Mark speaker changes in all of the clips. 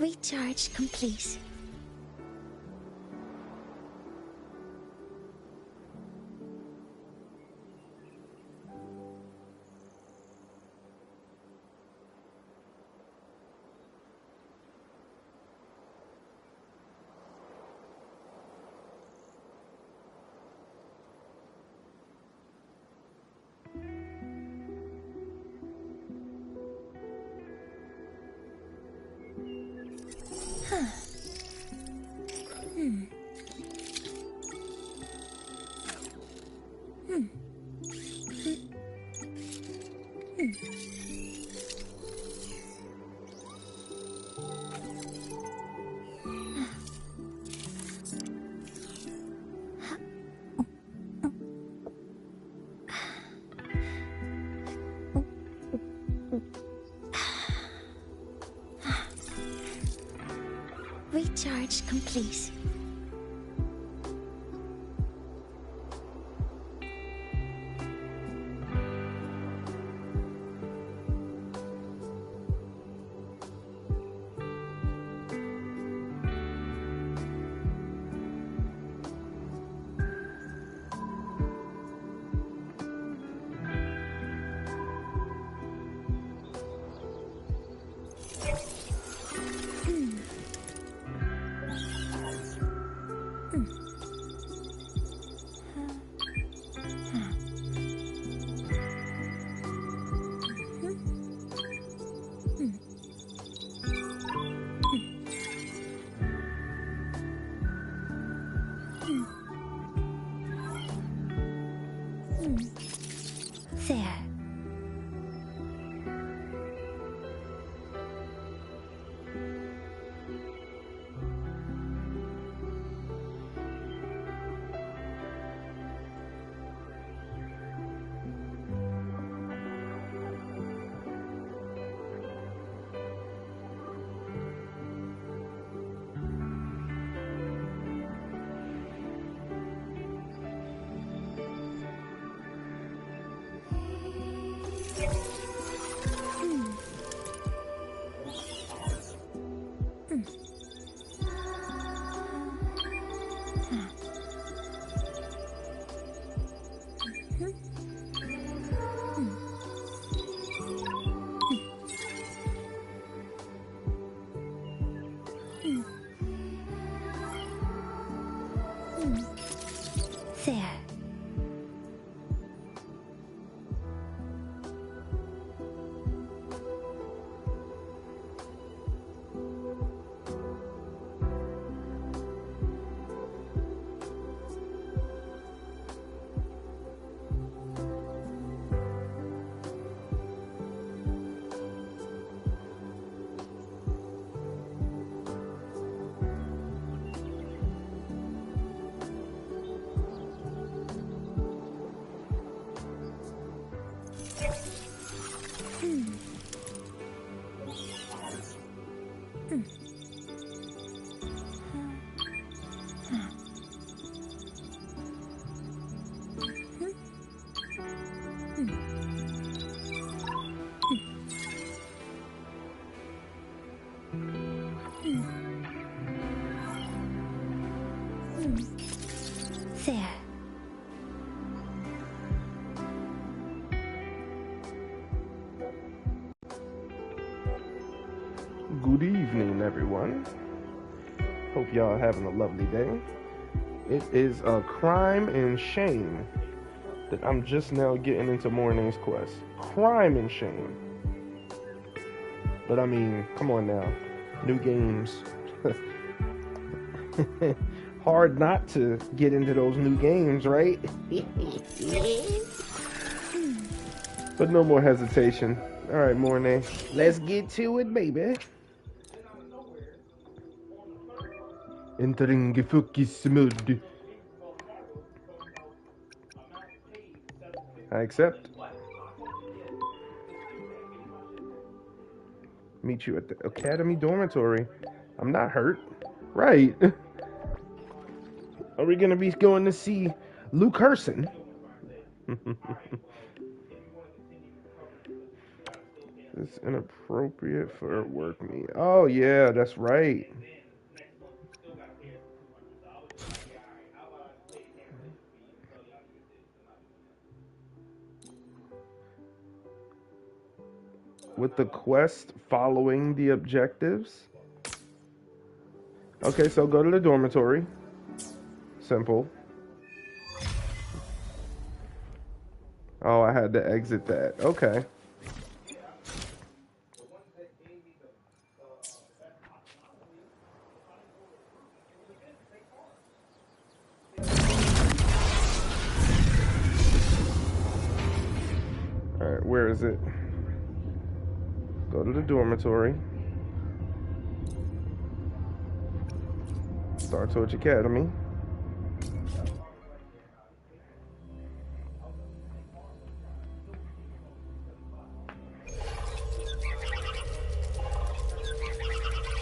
Speaker 1: Recharge complete. Recharge complete. There. There. There.
Speaker 2: Good evening, everyone. Hope y'all having a lovely day. It is a crime and shame that I'm just now getting into Morning's Quest. Crime and shame. But I mean, come on now. New games. Hard not to get into those new games, right? But no more hesitation. Alright, Morning. Let's get to it, baby. Entering the focus mode. I accept. Meet you at the Academy dormitory. I'm not hurt. Right. Are we gonna be going to see Luke Herson? It's inappropriate for a work meet. Oh yeah, that's right. With the quest following the objectives. Okay, so go to the dormitory. Simple. Oh, I had to exit that. Okay. Alright, where is it? Go to the dormitory. Star Torch Academy.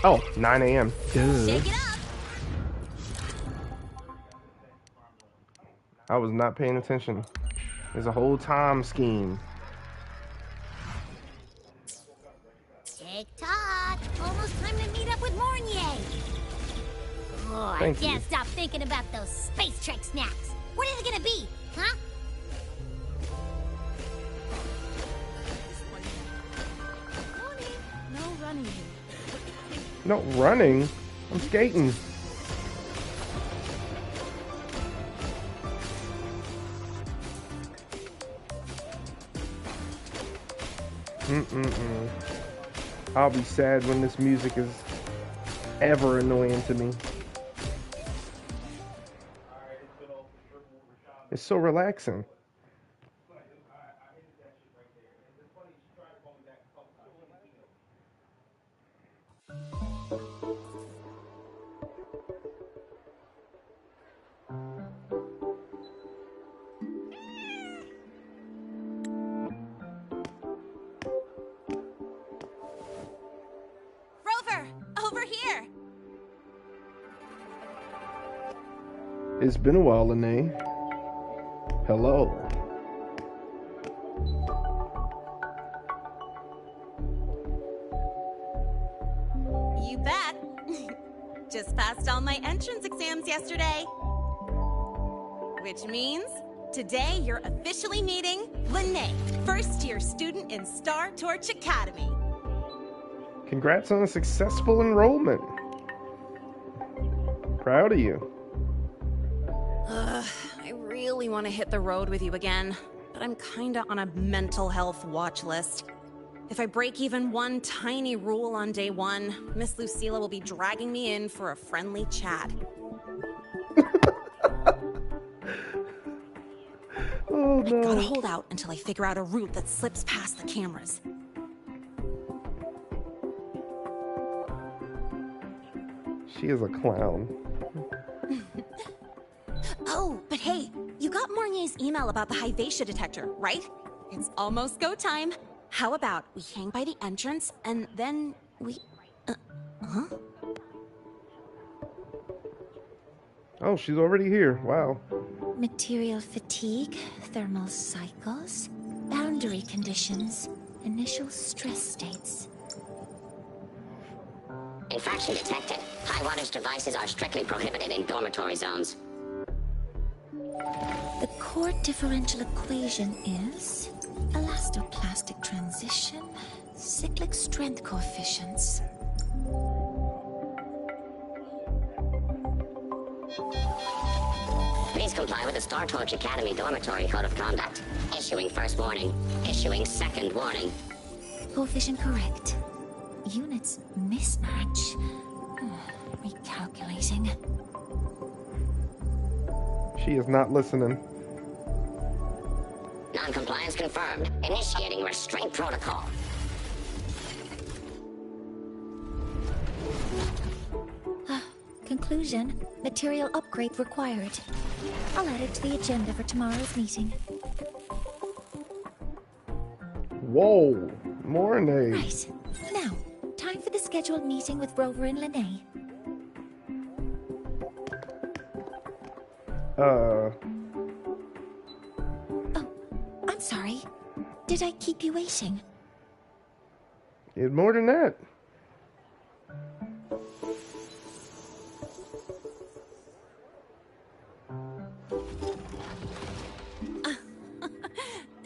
Speaker 2: Oh, 9 a.m.
Speaker 3: Shake it up.
Speaker 2: I was not paying attention. There's a whole time scheme.
Speaker 3: Tick-tock. Almost time to meet up with Mornier. Oh, I can't stop thinking about those Space Trek snacks. What is it gonna be, huh?
Speaker 4: No running.
Speaker 2: No running. I'm skating. I'll be sad when this music is ever annoying to me. It's so relaxing.
Speaker 4: Rover, over here.
Speaker 2: It's been a while, Lene. Hello.
Speaker 4: You bet. Just passed all my entrance exams yesterday. Which means today you're officially meeting Lene, first-year student in Star Torch Academy.
Speaker 2: Congrats on a successful enrollment. Proud of you.
Speaker 4: I really want to hit the road with you again, but I'm kinda on a mental health watch list. If I break even one tiny rule on day one, Miss Lucilla will be dragging me in for a friendly chat.
Speaker 2: Oh no.
Speaker 4: I gotta hold out until I figure out a route that slips past the cameras.
Speaker 2: She is a clown.
Speaker 4: Oh, but hey, you got Mornier's email about the Hyvatia detector, right? It's almost go time. How about we hang by the entrance and then we... huh?
Speaker 2: Oh, she's already here. Wow.
Speaker 1: Material fatigue, thermal cycles, boundary conditions, initial stress states.
Speaker 5: Infraction detected. High wattage devices are strictly prohibited in dormitory zones.
Speaker 1: The core differential equation is elastoplastic transition, cyclic strength coefficients.
Speaker 5: Please comply with the Star Torch Academy Dormitory Code of Conduct. Issuing first warning. Issuing second warning.
Speaker 1: Coefficient correct. Units mismatch. Recalculating.
Speaker 2: She is not listening.
Speaker 5: Non-compliance confirmed. Initiating restraint protocol.
Speaker 1: Conclusion. Material upgrade required. I'll add it to the agenda for tomorrow's meeting.
Speaker 2: Whoa, morning.
Speaker 1: Right. Now, time for the scheduled meeting with Rover and Lene. Oh, I'm sorry. Did I keep you waiting?
Speaker 2: It's more than that.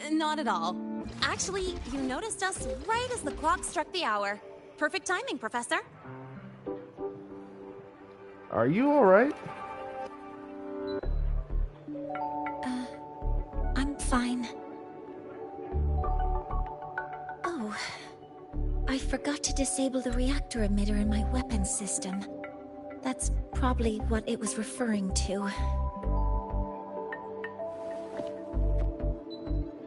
Speaker 4: Not at all. Actually, you noticed us right as the clock struck the hour. Perfect timing, Professor.
Speaker 2: Are you alright?
Speaker 1: I'm fine. Oh, I forgot to disable the reactor emitter in my weapons system. That's probably what it was referring to.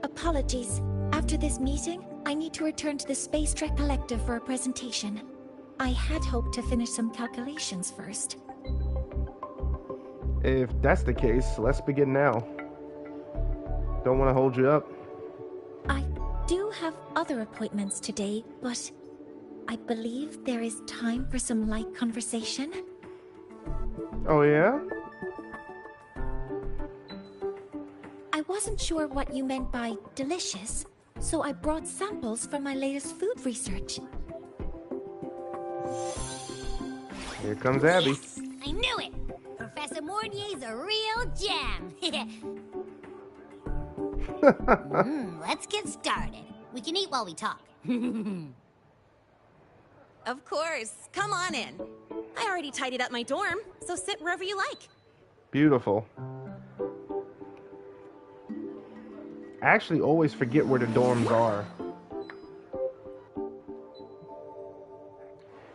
Speaker 1: Apologies. After this meeting, I need to return to the Space Trek Collective for a presentation. I had hoped to finish some calculations first.
Speaker 2: If that's the case, let's begin now. Don't want to hold you up.
Speaker 1: I do have other appointments today, but I believe there is time for some light conversation.
Speaker 2: Oh, yeah?
Speaker 1: I wasn't sure what you meant by delicious, so I brought samples from my latest food research.
Speaker 2: Here comes Abby.
Speaker 3: Yes, I knew it! Professor Mornier's a real gem! Let's get started. We can eat while we talk.
Speaker 4: Of course. Come on in. I already tidied up my dorm, so sit wherever you like.
Speaker 2: Beautiful. I actually always forget where the dorms are.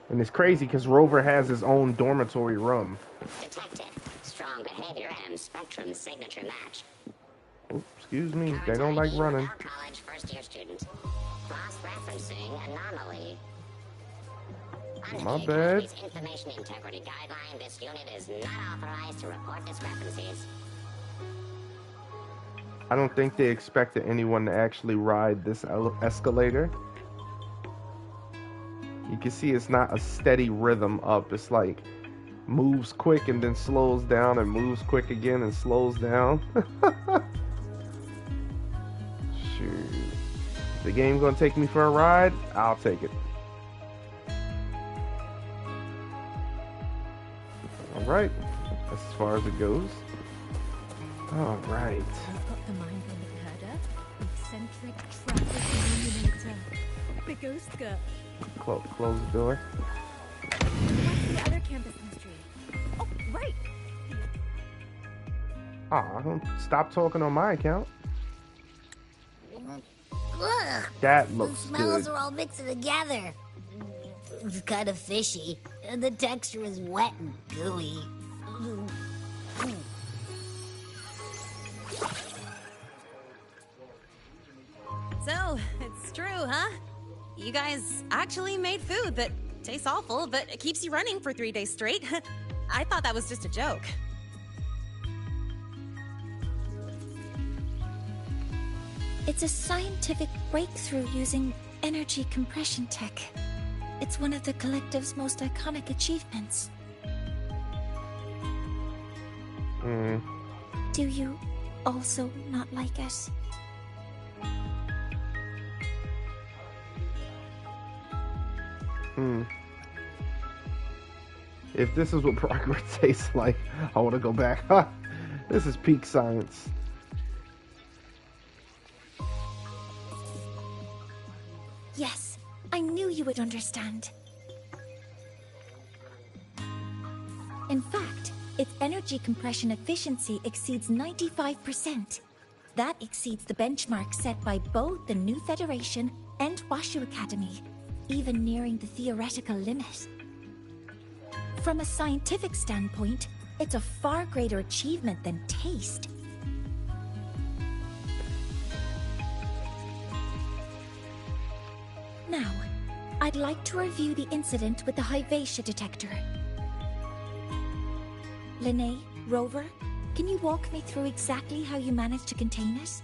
Speaker 2: And it's crazy because Rover has his own dormitory room.
Speaker 5: Detected. Strong behavior and spectrum signature match.
Speaker 2: Oops, excuse me, they don't like running.
Speaker 5: College first-year student. Cross-referencing anomaly.
Speaker 2: My
Speaker 5: Under the
Speaker 2: bad.
Speaker 5: Academy's information integrity guideline, this unit is not authorized to report discrepancies.
Speaker 2: I don't think they expected anyone to actually ride this escalator. You can see it's not a steady rhythm up. It's like moves quick and then slows down and moves quick again and slows down. Shoot. The game gonna take me for a ride? I'll take it. Alright. That's as far as it goes. Alright.
Speaker 6: I've got the mind of the herder, eccentric traffic illuminator, the ghost skirt.
Speaker 2: Close the door.
Speaker 6: What's the other campus mystery? Oh, right.
Speaker 2: Aw, don't stop talking on my account.
Speaker 3: Ugh,
Speaker 2: That
Speaker 3: those
Speaker 2: looks
Speaker 3: smells
Speaker 2: good.
Speaker 3: are all mixed together. It's kind of fishy, and the texture is wet and gooey.
Speaker 4: So, it's true, huh? You guys actually made food that tastes awful, but it keeps you running for 3 days straight. I thought that was just a joke.
Speaker 1: It's a scientific breakthrough using energy compression tech. It's one of the Collective's most iconic achievements. Do you also not like it?
Speaker 2: If this is what progress tastes like, I want to go back. This is peak science.
Speaker 1: Yes, I knew you would understand. In fact, its energy compression efficiency exceeds 95%. That exceeds the benchmark set by both the New Federation and Washu Academy, even nearing the theoretical limit. From a scientific standpoint, it's a far greater achievement than taste. Now, I'd like to review the incident with the Hyvatia detector. Lene, Rover, can you walk me through exactly how you managed to contain it?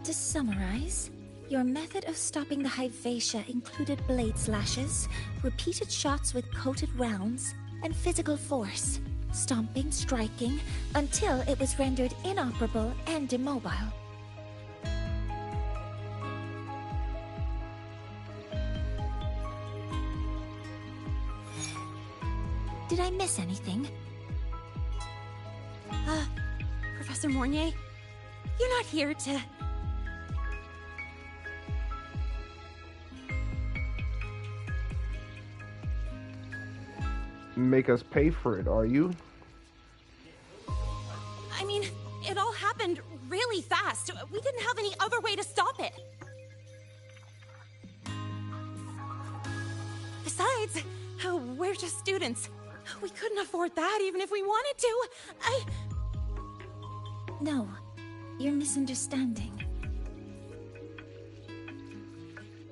Speaker 1: To summarize, your method of stopping the Hyvatia included blade slashes, repeated shots with coated rounds, and physical force. Stomping, striking, until it was rendered inoperable and immobile. Did I miss anything?
Speaker 4: Professor Mornier, you're not here to...
Speaker 2: Make us pay for it, are you?
Speaker 4: I mean, it all happened really fast. We didn't have any other way to stop it. Besides, we're just students. We couldn't afford that even if we wanted to.
Speaker 1: No, you're misunderstanding.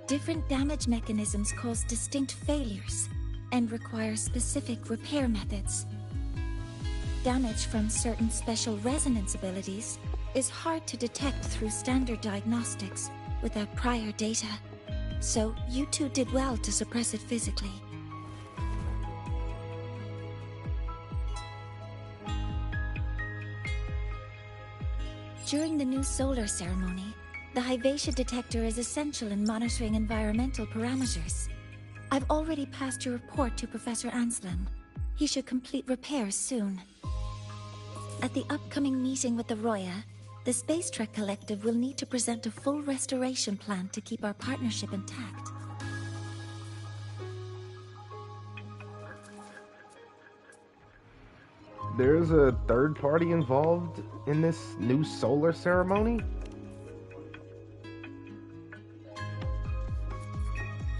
Speaker 1: Different damage mechanisms cause distinct failures and require specific repair methods. Damage from certain special resonance abilities is hard to detect through standard diagnostics without prior data, so you two did well to suppress it physically. During the new solar ceremony, the Hyvatia detector is essential in monitoring environmental parameters. I've already passed your report to Professor Anselm. He should complete repairs soon. At the upcoming meeting with the Roya, the Space Trek Collective will need to present a full restoration plan to keep our partnership intact.
Speaker 2: There's a third party involved in this new solar ceremony?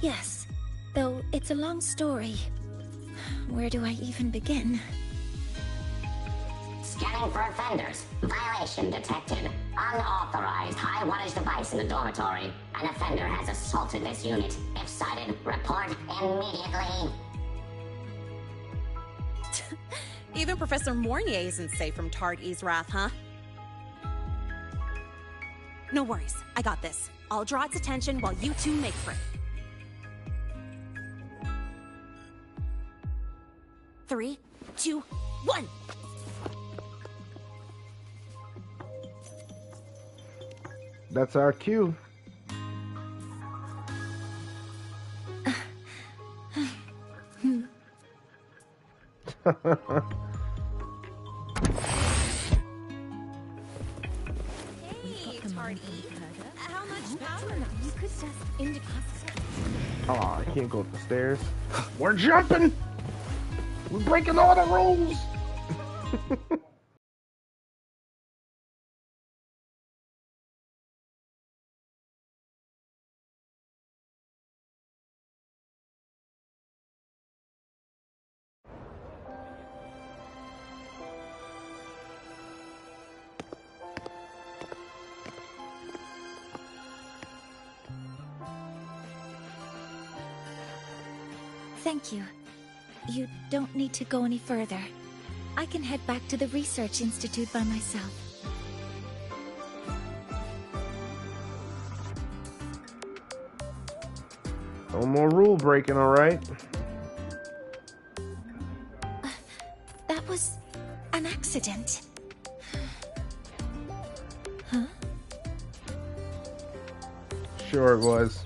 Speaker 1: Yes, though it's a long story. Where do I even begin?
Speaker 5: Scanning for offenders. Violation detected. Unauthorized high-wattage device in the dormitory. An offender has assaulted this unit. If sighted, report immediately.
Speaker 4: Even Professor Mornier isn't safe from Tard-E's wrath, huh? No worries, I got this. I'll draw its attention while you two make for it. 3, 2, 1!
Speaker 2: That's our cue.
Speaker 4: Hey, Tard-E. How much power?
Speaker 6: You could just indicate.
Speaker 2: Oh, I can't go up the stairs. We're jumping! We're breaking all the rules!
Speaker 1: Thank you. You don't need to go any further. I can head back to the Research Institute by myself.
Speaker 2: No more rule breaking, alright?
Speaker 1: That was an accident. Huh?
Speaker 2: Sure it was.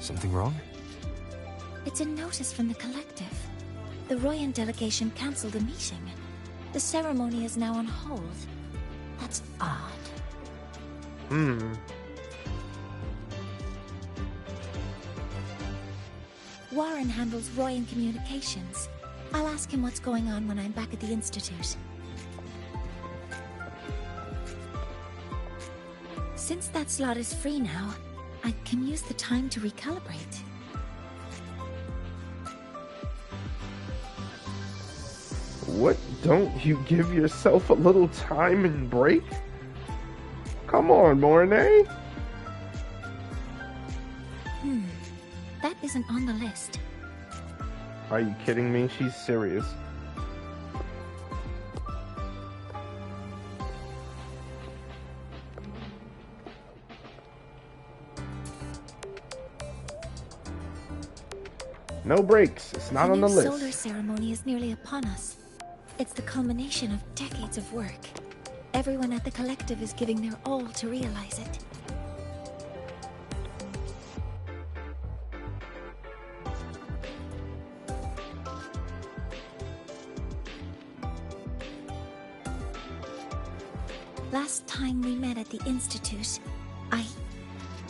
Speaker 7: Something wrong?
Speaker 1: It's a notice from the collective. The Royan delegation cancelled the meeting. The ceremony is now on hold. That's odd. Warren handles Royan communications. I'll ask him what's going on when I'm back at the Institute. Since that slot is free now, I can use the time to recalibrate.
Speaker 2: What? Don't you give yourself a little time and break? Come on, Mornay.
Speaker 1: That isn't on the list.
Speaker 2: Are you kidding me? She's serious. No breaks. It's not on the
Speaker 1: new
Speaker 2: list.
Speaker 1: solar ceremony is nearly upon us. It's the culmination of decades of work. Everyone at the collective is giving their all to realize it. Last time we met at the Institute,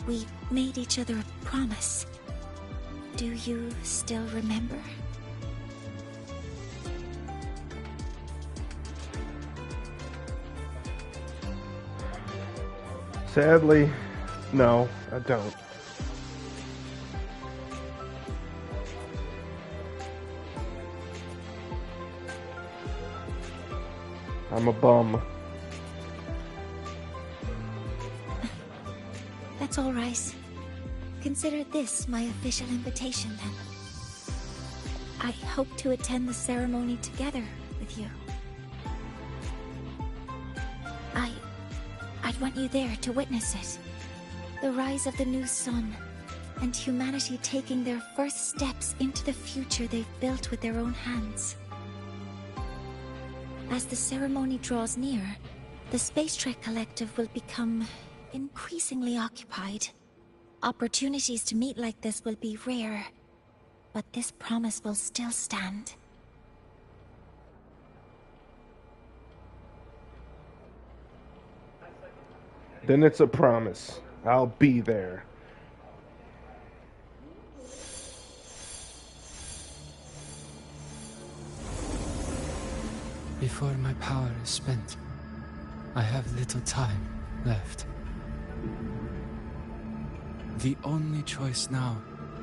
Speaker 1: we made each other a promise. Do you still remember?
Speaker 2: Sadly, no, I don't. I'm a bum.
Speaker 1: That's all right. Consider this my official invitation, then. I hope to attend the ceremony together with you. I'd want you there to witness it. The rise of the new sun, and humanity taking their first steps into the future they've built with their own hands. As the ceremony draws near, the Space Trek Collective will become increasingly occupied. Opportunities to meet like this will be rare, but this promise will still stand.
Speaker 2: Then it's a promise. I'll be there.
Speaker 7: Before my power is spent, I have little time left. The only choice now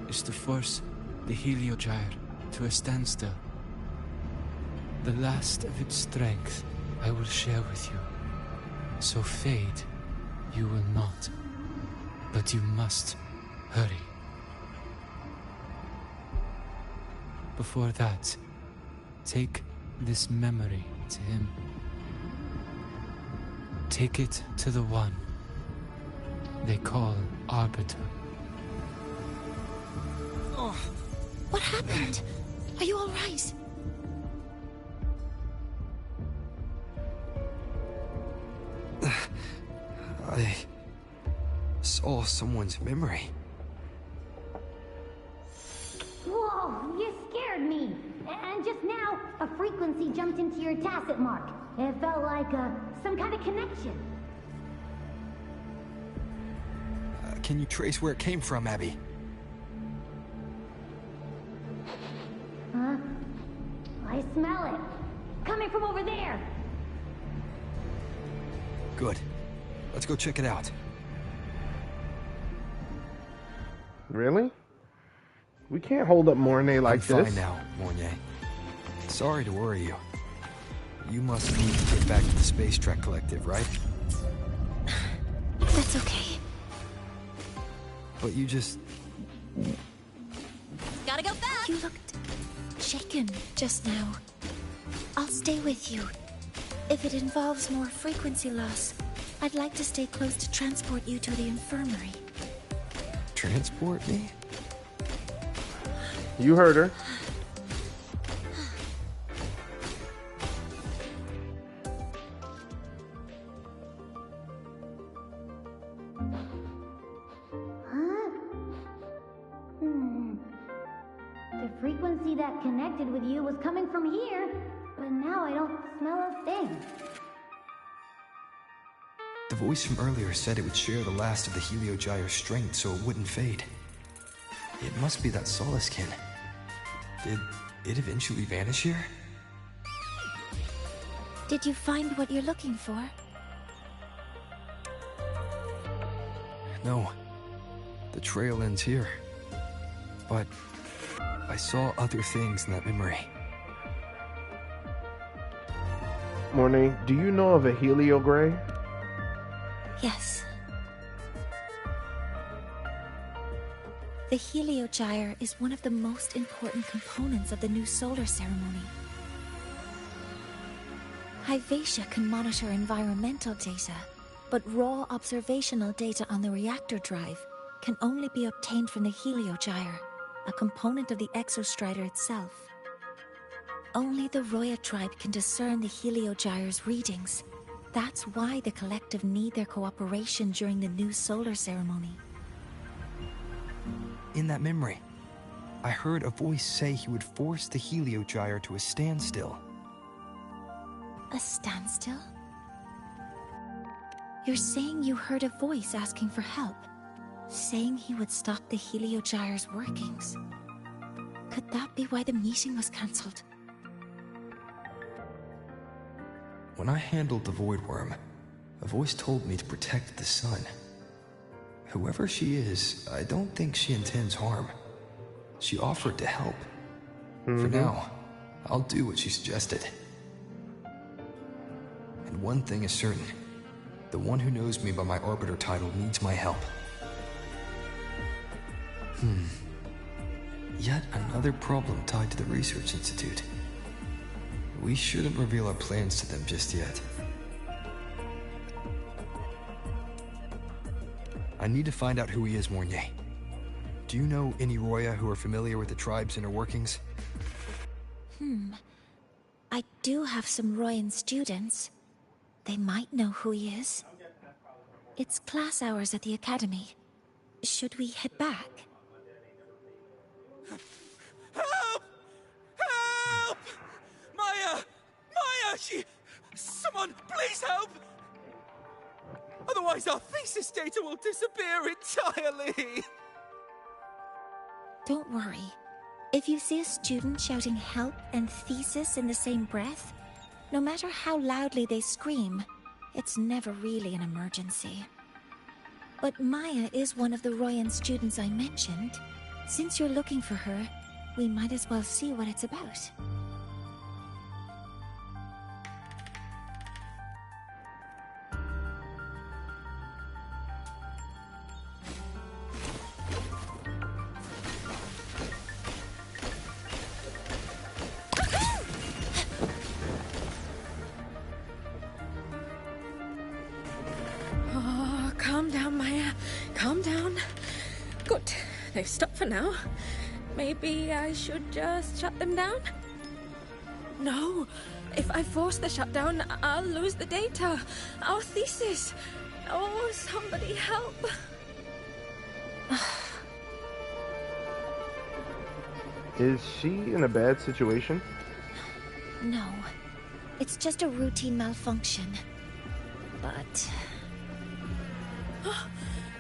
Speaker 7: is to force the Heliogyre to a standstill. The last of its strength I will share with you. So fade, you will not. But you must hurry. Before that, take this memory to him. Take it to the one they call Arbiter.
Speaker 1: Oh, what happened? Are you all right?
Speaker 8: I saw someone's memory.
Speaker 3: Whoa, you scared me. And just now, a frequency jumped into your tacit mark. It felt like some kind of connection.
Speaker 8: Can you trace where it came from, Abby?
Speaker 3: Huh? I smell it. Coming from over there.
Speaker 8: Good. Let's go check it out.
Speaker 2: Really? We can't hold up Mornay like
Speaker 8: I'm
Speaker 2: this.
Speaker 8: fine now, Mornay. Sorry to worry you. You must need to get back to the Space Trek Collective, right?
Speaker 1: That's okay.
Speaker 8: But you just...
Speaker 4: Gotta go fast!
Speaker 1: You looked shaken just now. I'll stay with you. If it involves more frequency loss, I'd like to stay close to transport you to the infirmary.
Speaker 8: Transport me?
Speaker 2: You heard her.
Speaker 3: The frequency that connected with you was coming from here, but now I don't smell a thing.
Speaker 8: The voice from earlier said it would share the last of the Heliogyre's strength so it wouldn't fade. It must be that Solace kin. Did it eventually vanish here?
Speaker 1: Did you find what you're looking for?
Speaker 8: No. The trail ends here. But I saw other things in that memory.
Speaker 2: Mornay, do you know of a Heliogray?
Speaker 1: Yes. The Heliogyre is one of the most important components of the new solar ceremony. Hyvatia can monitor environmental data, but raw observational data on the reactor drive can only be obtained from the Heliogyre. a component of the Exostrider itself. Only the Roya tribe can discern the Heliogyre's readings. That's why the collective need their cooperation during the new solar ceremony.
Speaker 8: In that memory, I heard a voice say he would force the Heliogyre to a standstill.
Speaker 1: A standstill? You're saying you heard a voice asking for help, saying he would stop the Heliogyre's workings. Could that be why the meeting was cancelled?
Speaker 8: When I handled the Void Worm, a voice told me to protect the sun. Whoever she is, I don't think she intends harm. She offered to help. For now, I'll do what she suggested. And one thing is certain. The one who knows me by my Arbiter title needs my help. Yet another problem tied to the Research Institute. We shouldn't reveal our plans to them just yet. I need to find out who he is, Mornier. Do you know any Roya who are familiar with the tribe's inner workings?
Speaker 1: I do have some Royan students. They might know who he is. It's class hours at the academy. Should we head back?
Speaker 9: Help! Help! Maya! Maya! Someone, please help! Otherwise our thesis data will disappear entirely!
Speaker 1: Don't worry. If you see a student shouting help and thesis in the same breath, no matter how loudly they scream, it's never really an emergency. But Maya is one of the Royan students I mentioned. Since you're looking for her, we might as well see what it's about.
Speaker 6: Calm down, Maya. Calm down. Good. They've stopped for now. Maybe I should just shut them down? No. If I force the shutdown, I'll lose the data. Our thesis. Oh, somebody help.
Speaker 2: Is she in a bad situation?
Speaker 1: No. It's just a routine malfunction. But...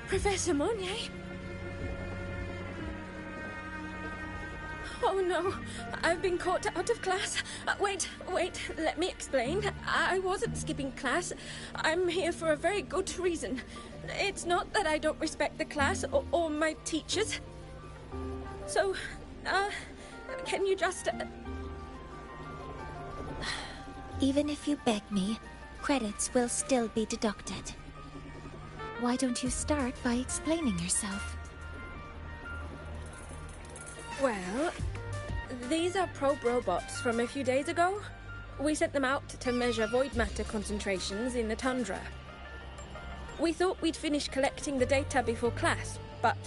Speaker 6: Professor Monnier? Oh no, I've been caught out of class. Wait, let me explain. I wasn't skipping class. I'm here for a very good reason. It's not that I don't respect the class or my teachers. So, can you just...
Speaker 1: Even if you beg me, credits will still be deducted. Why don't you start by explaining yourself?
Speaker 6: Well, these are probe robots from a few days ago. We sent them out to measure void matter concentrations in the tundra. We thought we'd finish collecting the data before class, but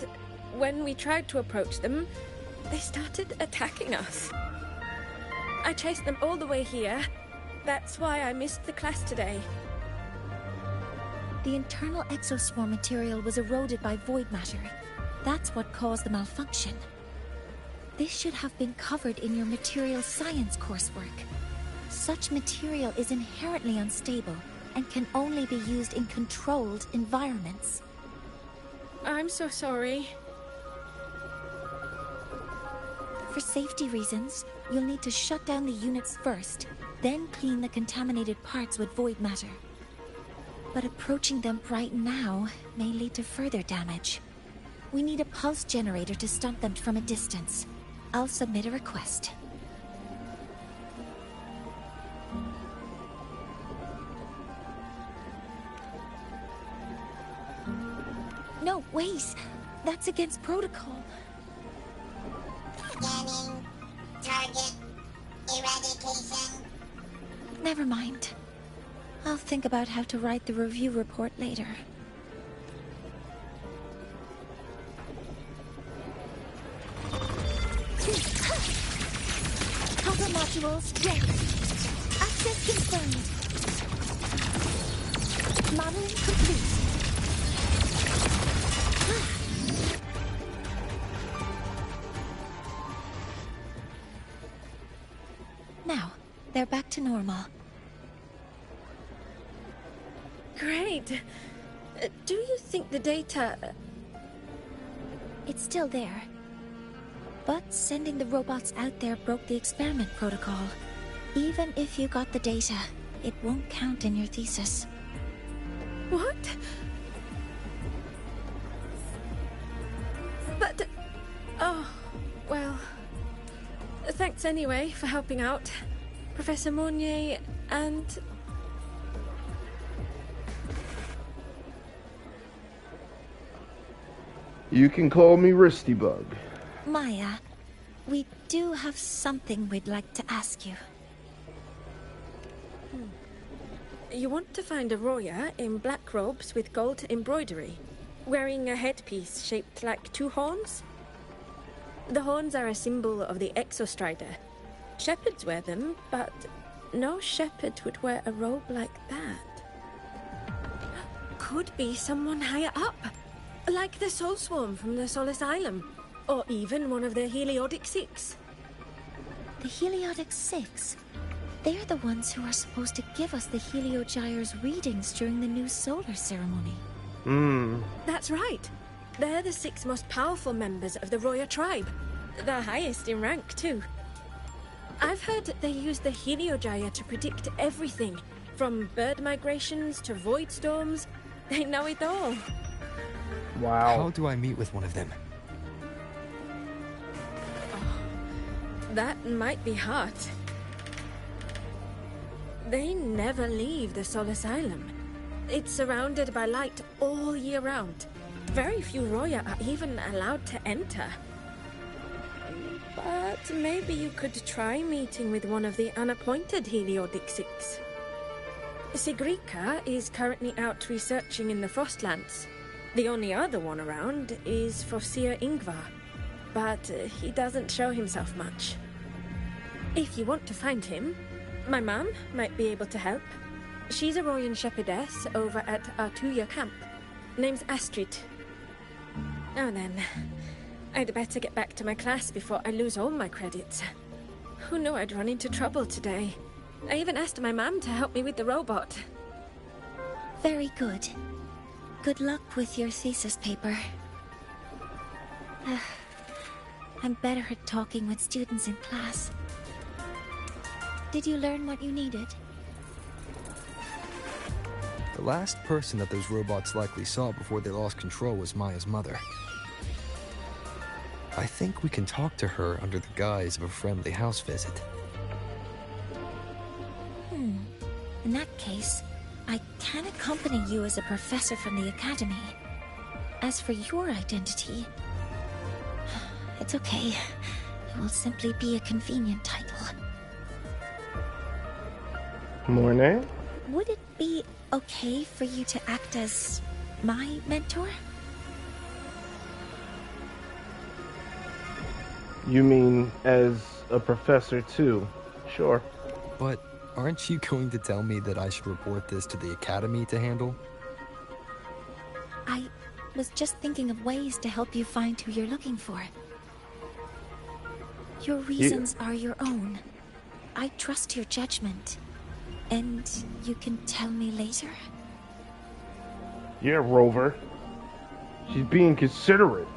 Speaker 6: when we tried to approach them, they started attacking us. I chased them all the way here. That's why I missed the class today.
Speaker 1: The internal exoswarm material was eroded by void matter. That's what caused the malfunction. This should have been covered in your material science coursework. Such material is inherently unstable and can only be used in controlled environments.
Speaker 6: I'm so sorry.
Speaker 1: For safety reasons, you'll need to shut down the units first, then clean the contaminated parts with void matter. But approaching them right now may lead to further damage. We need a pulse generator to stop them from a distance. I'll submit a request. No, wait! That's against protocol.
Speaker 3: Scanning. Target. Eradication.
Speaker 1: Never mind. I'll think about how to write the review report later. Modules ready. Access confirmed. Modeling complete. Now, they're back to normal.
Speaker 6: Great. Do you think the data...
Speaker 1: It's still there. But sending the robots out there broke the experiment protocol. Even if you got the data, it won't count in your thesis.
Speaker 6: What? But... Oh, well... Thanks anyway for helping out, Professor Mournier, and...
Speaker 2: You can call me Wristybug.
Speaker 1: Maya, we do have something we'd like to ask you.
Speaker 6: You want to find a Roya in black robes with gold embroidery, wearing a headpiece shaped like two horns? The horns are a symbol of the Exostrider. Shepherds wear them, but no shepherd would wear a robe like that. Could be someone higher up, like the Soul Swarm from the Soul Asylum, or even one of the Heliodic Six.
Speaker 1: The Heliodic Six? They're the ones who are supposed to give us the Heliogyre's readings during the new solar ceremony.
Speaker 6: That's right. They're the 6 most powerful members of the Roya tribe. The highest in rank, too. I've heard that they use the Heliogyre to predict everything, from bird migrations to void storms. They know it all.
Speaker 2: Wow.
Speaker 8: How do I meet with one of them?
Speaker 6: That might be hard. They never leave the Soul Asylum. It's surrounded by light all year round. Very few Roya are even allowed to enter. But maybe you could try meeting with one of the unappointed Heliodic Six. Sigrika is currently out researching in the Frostlands. The only other one around is Fosir Ingvar, but he doesn't show himself much. If you want to find him, my mum might be able to help. She's a Royan shepherdess over at Artuya camp. Name's Astrid. Now then, I'd better get back to my class before I lose all my credits. Who knew I'd run into trouble today? I even asked my mum to help me with the robot.
Speaker 1: Very good. Good luck with your thesis paper. I'm better at talking with students in class. Did you learn what you needed?
Speaker 8: The last person that those robots likely saw before they lost control was Maya's mother. I think we can talk to her under the guise of a friendly house visit.
Speaker 1: In that case, I can accompany you as a professor from the academy. As for your identity, it's okay. It will simply be a convenient title.
Speaker 2: Morning.
Speaker 1: Would it be okay for you to act as my mentor?
Speaker 2: You mean as a professor too? Sure.
Speaker 8: But aren't you going to tell me that I should report this to the academy to handle?
Speaker 1: I was just thinking of ways to help you find who you're looking for. Your reasons are your own. I trust your judgment. And you can tell me later?
Speaker 2: Yeah, Rover. She's being considerate.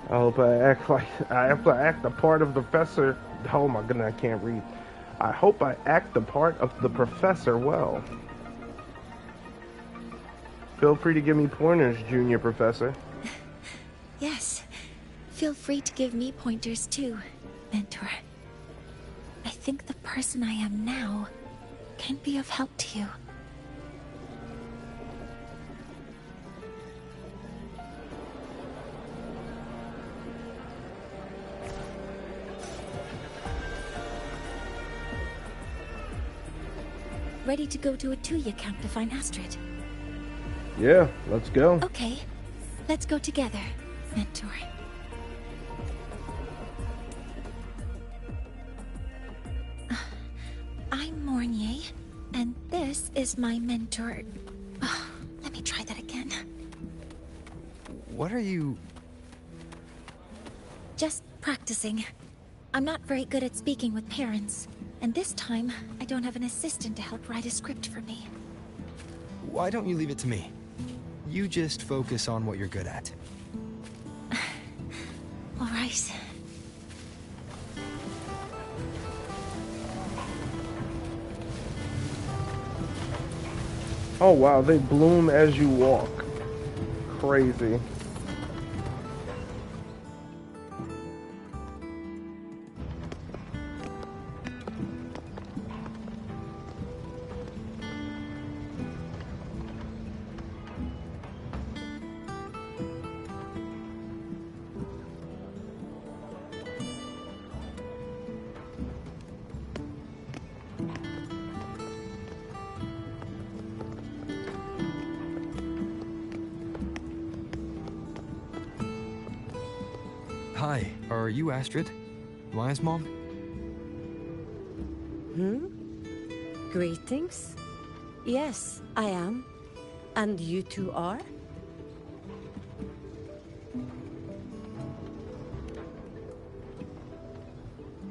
Speaker 2: I hope I act the part of the professor. Oh my goodness, I can't read. I hope I act the part of the professor well. Feel free to give me pointers, Junior Professor.
Speaker 1: Yes. Feel free to give me pointers too, Mentor. I think the person I am now can be of help to you. Ready to go to a Tuya camp to find Astrid?
Speaker 2: Yeah, let's go.
Speaker 1: Okay, let's go together, Mentor. Mornier, and this is my mentor. Oh, let me try that again.
Speaker 8: What are you...
Speaker 1: Just practicing. I'm not very good at speaking with parents, and this time, I don't have an assistant to help write a script for me.
Speaker 8: Why don't you leave it to me? You just focus on what you're good at.
Speaker 1: All right.
Speaker 2: Oh wow, they bloom as you walk. Crazy.
Speaker 8: Hi, are you Astrid? Maya's mom?
Speaker 10: Greetings. Yes, I am. And you two are?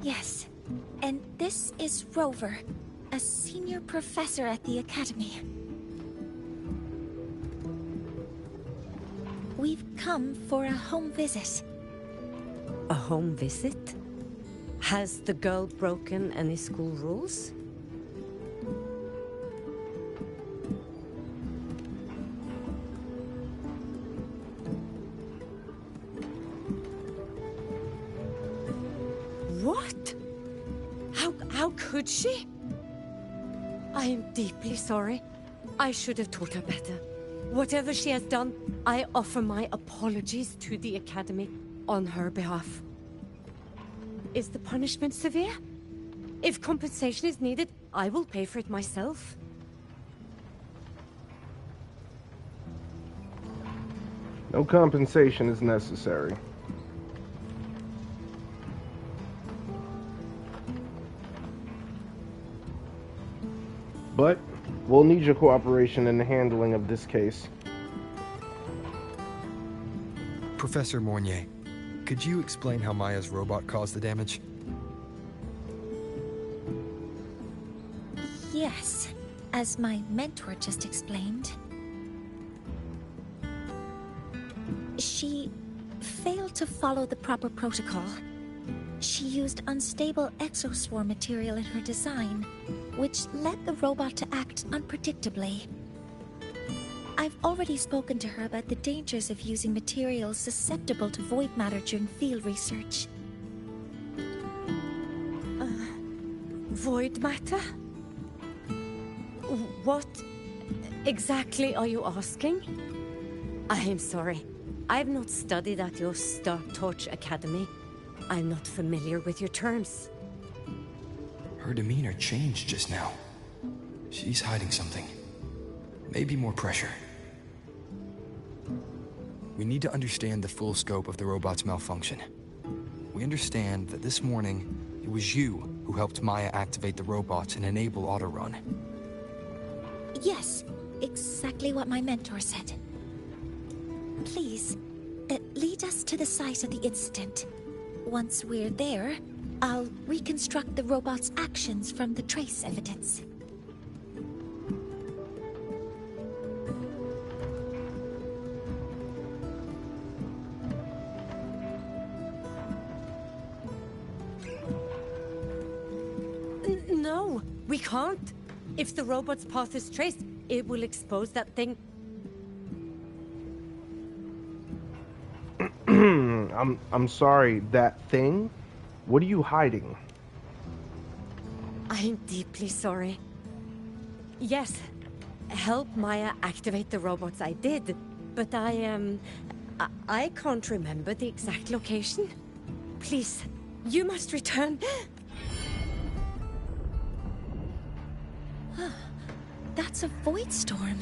Speaker 1: Yes. And this is Rover, a senior professor at the Academy. We've come for a home visit.
Speaker 10: A home visit? Has the girl broken any school rules? What? How could she? I am deeply sorry. I should have taught her better. Whatever she has done, I offer my apologies to the Academy on her behalf. Is the punishment severe? If compensation is needed, I will pay for it myself.
Speaker 2: No compensation is necessary. But we'll need your cooperation in the handling of this case.
Speaker 8: Professor Mornier, could you explain how Maya's robot caused the damage?
Speaker 1: Yes, as my mentor just explained. She failed to follow the proper protocol. She used unstable exoswarm material in her design, which led the robot to act unpredictably. I've already spoken to her about the dangers of using materials susceptible to void matter during field research.
Speaker 10: Void matter? What exactly are you asking? I am sorry. I've not studied at your Star Torch Academy. I'm not familiar with your terms.
Speaker 8: Her demeanor changed just now. She's hiding something. Maybe more pressure. We need to understand the full scope of the robot's malfunction. We understand that this morning, it was you who helped Maya activate the robot and enable auto-run.
Speaker 1: Yes, exactly what my mentor said. Please, lead us to the site of the incident. Once we're there, I'll reconstruct the robot's actions from the trace evidence.
Speaker 10: No, we can't. If the robot's path is traced, it will expose that thing.
Speaker 2: I'm sorry, that thing? What are you hiding?
Speaker 10: I'm deeply sorry. Yes, help Maya activate the robots I did, but I can't remember the exact location. Please, you must return.
Speaker 1: That's a void storm.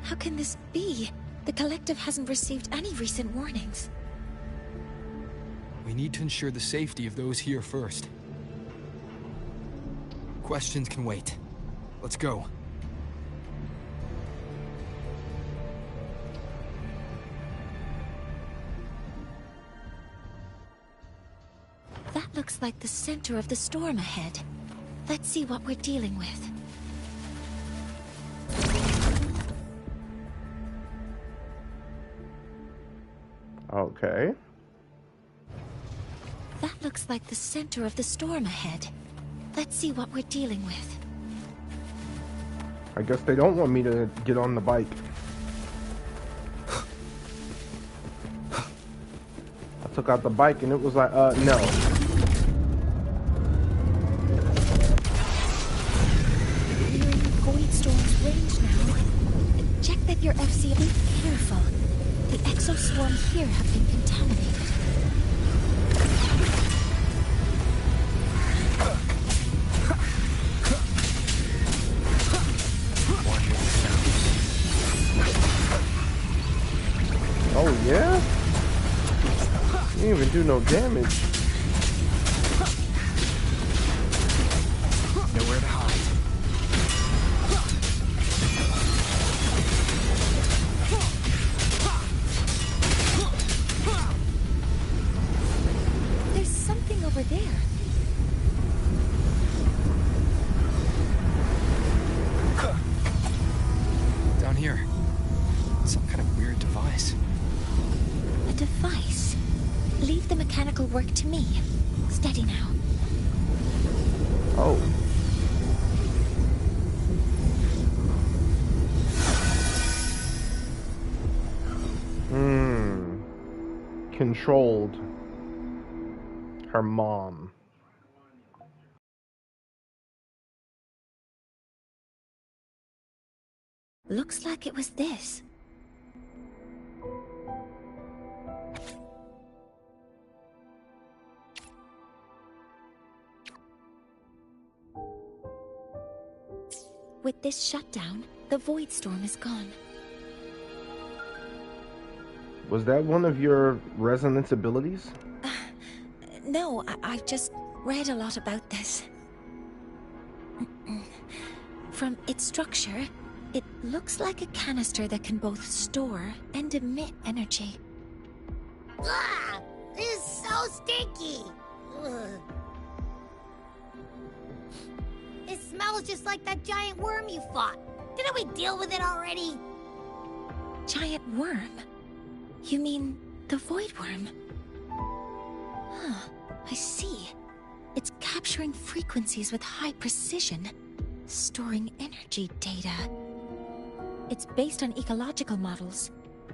Speaker 1: How can this be? The collective hasn't received any recent warnings.
Speaker 8: We need to ensure the safety of those here first. Questions can wait. Let's go.
Speaker 1: That looks like the center of the storm ahead. Let's see what we're dealing with.
Speaker 2: Okay.
Speaker 1: That looks like the center of the storm ahead. Let's see what we're dealing with.
Speaker 2: I guess they don't want me to get on the bike. I took out the bike and it was like, no.
Speaker 1: Nearing Void Storm's range now. Check that your FC. Be careful. The exoswarm here have been contaminated.
Speaker 2: Oh yeah? You didn't even do no damage.
Speaker 8: Nowhere to hide.
Speaker 1: There's something over there.
Speaker 8: Down here. Some kind of weird device.
Speaker 1: A device. Leave the mechanical work to me. Steady now.
Speaker 2: Oh. Controlled her mom.
Speaker 1: Looks like it was this. With this shutdown, the Void Storm is gone.
Speaker 2: Was that one of your resonance abilities?
Speaker 1: No, I've just read a lot about this. From its structure, it looks like a canister that can both store and emit energy.
Speaker 3: Ugh! This is so stinky! Ugh. It smells just like that giant worm you fought. Didn't we deal with it already?
Speaker 1: Giant worm? You mean the Void Worm? Huh, I see. It's capturing frequencies with high precision, storing energy data. It's based on ecological models,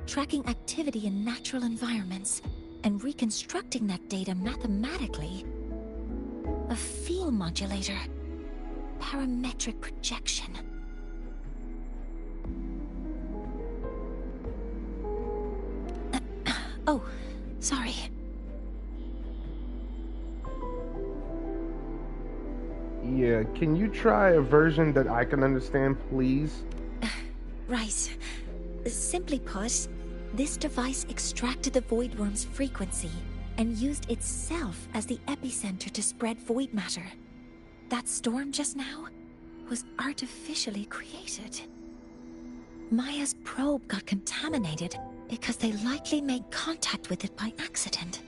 Speaker 1: tracking activity in natural environments, and reconstructing that data mathematically. A field modulator. Parametric projection. Oh, sorry.
Speaker 2: Yeah, can you try a version that I can understand, please?
Speaker 1: Right. Simply put, this device extracted the Void Worm's frequency and used itself as the epicenter to spread void matter. That storm just now was artificially created. Maya's probe got contaminated because they likely made contact with it by accident.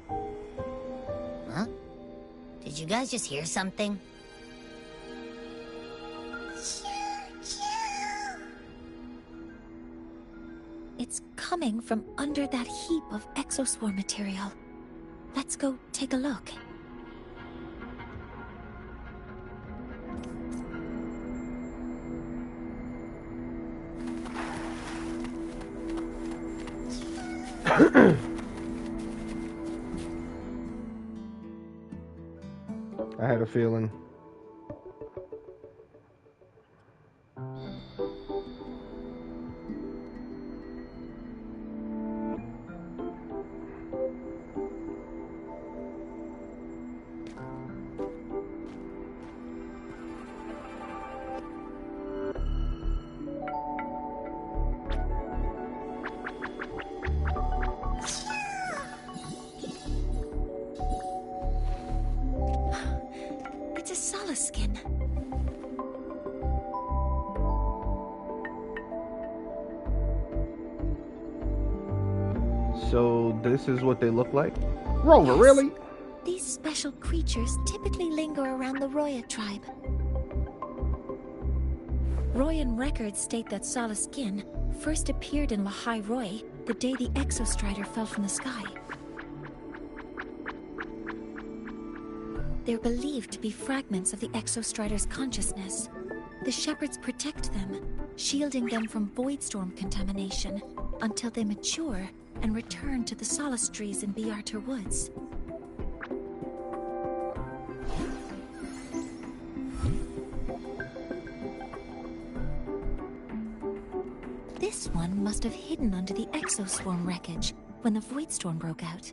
Speaker 3: Huh? Did you guys just hear something?
Speaker 1: It's coming from under that heap of exoswarm material. Let's go take a look.
Speaker 2: I had a feeling. So this is what they look like? Rover,
Speaker 1: Yes.
Speaker 2: really?
Speaker 1: These special creatures typically linger around the Roya tribe. Royan records state that Solaskin first appeared in Lahai Roy the day the Exostrider fell from the sky. They're believed to be fragments of the Exostrider's consciousness. The shepherds protect them, shielding them from voidstorm contamination until they mature and return to the solace trees in Biarter Woods. This one must have hidden under the exoswarm wreckage when the voidstorm broke out.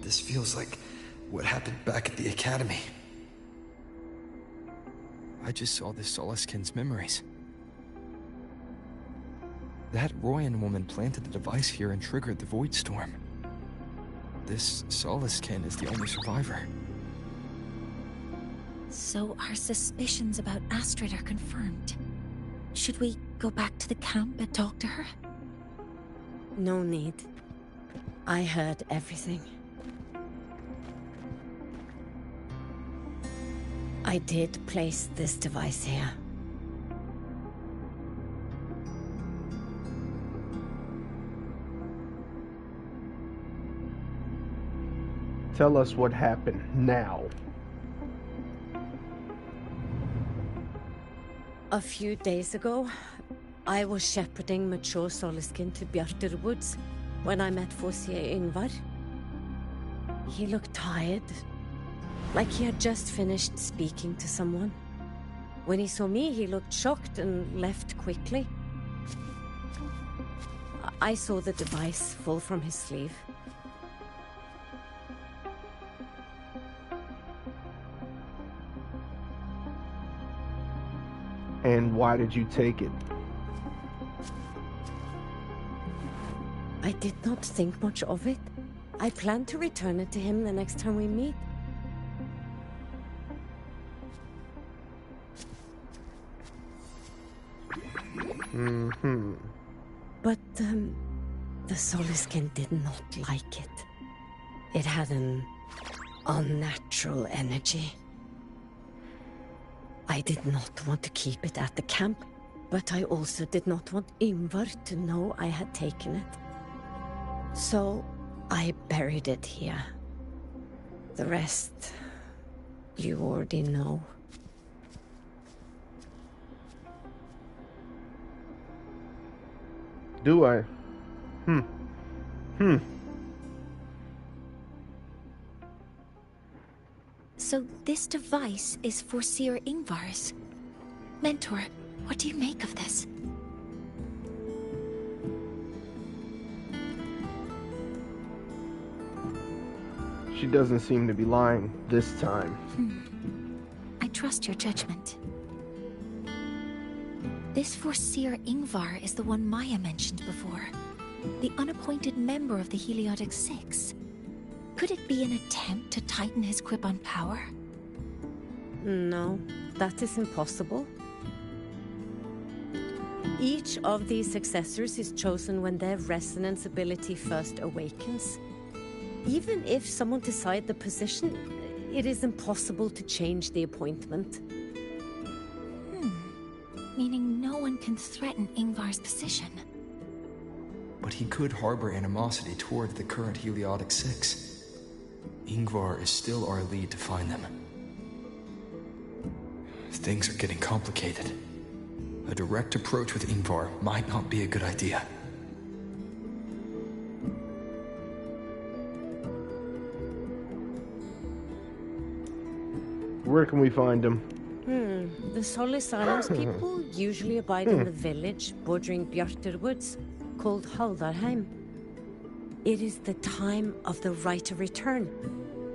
Speaker 8: This feels like what happened back at the academy.
Speaker 7: I just saw the Solaskin's memories. That Royan woman planted the device here and triggered the void storm. This Solaskin is the only survivor.
Speaker 1: So our suspicions about Astrid are confirmed. Should we go back to the camp and talk to her?
Speaker 10: No need. I heard everything. I did place this device here.
Speaker 2: Tell us what happened now.
Speaker 10: A few days ago, I was shepherding mature Solaskin to Bjartur Woods when I met Fossier Yngvar. He looked tired, like he had just finished speaking to someone. When he saw me, he looked shocked and left quickly. I saw the device fall from his sleeve.
Speaker 2: And why did you take it?
Speaker 10: I did not think much of it. I plan to return it to him the next time we meet.
Speaker 2: Mm-hmm.
Speaker 10: But, the Solaskin did not like it. It had an unnatural energy. I did not want to keep it at the camp, but I also did not want Yngvar to know I had taken it. So, I buried it here. The rest, you already know.
Speaker 2: Do I?
Speaker 1: So this device is for Seer Yngvar's. Mentor, what do you make of this?
Speaker 2: She doesn't seem to be lying this time.
Speaker 1: I trust your judgment. This Forseer Yngvar is the one Maya mentioned before. The unappointed member of the Heliotic Six. Could it be an attempt to tighten his grip on power?
Speaker 10: No, that is impossible. Each of these successors is chosen when their resonance ability first awakens. Even if someone decides the position, it is impossible to change the appointment.
Speaker 1: Meaning no one can threaten Yngvar's position.
Speaker 8: But he could harbor animosity toward the current Heliotic Six. Yngvar is still our lead to find them. Things are getting complicated. A direct approach with Yngvar might not be a good idea.
Speaker 2: Where can we find him?
Speaker 10: The Solace Islands people usually abide in the village bordering Bjartur Woods, called Haldarheim. It is the time of the Rite of Return.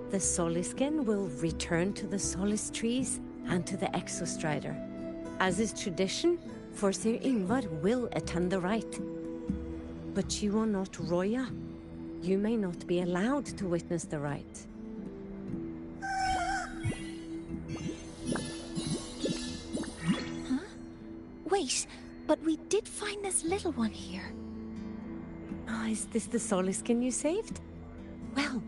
Speaker 10: The Soliskin will return to the Solace trees and to the Exostrider. As is tradition, Forsir Ingvar will attend the rite. But you are not Roya. You may not be allowed to witness the rite.
Speaker 1: Wait, but we did find this little one here.
Speaker 10: Oh, is this the Soliskin you saved? Well,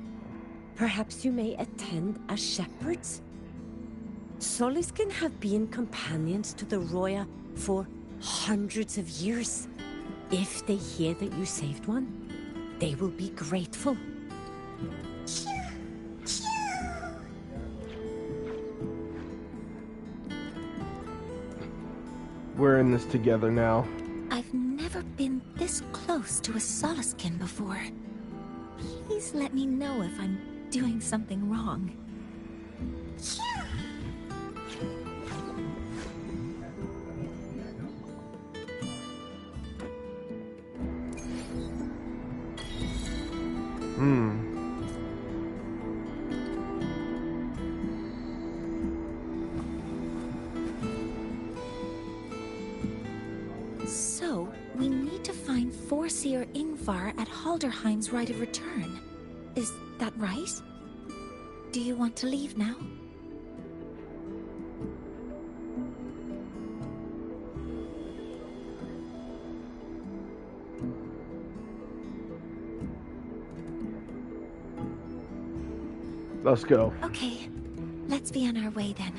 Speaker 10: perhaps you may attend as shepherds. Soliskin have been companions to the Roya for hundreds of years. If they hear that you saved one, they will be grateful.
Speaker 2: We're in this together now.
Speaker 1: I've never been this close to a Soliskin before. Please let me know if I'm doing something wrong. So, we need to find Forsir Ingvar at Haldarheim's Rite of Return. Is that right? Do you want to leave now?
Speaker 2: Let's go.
Speaker 1: Okay, let's be on our way then.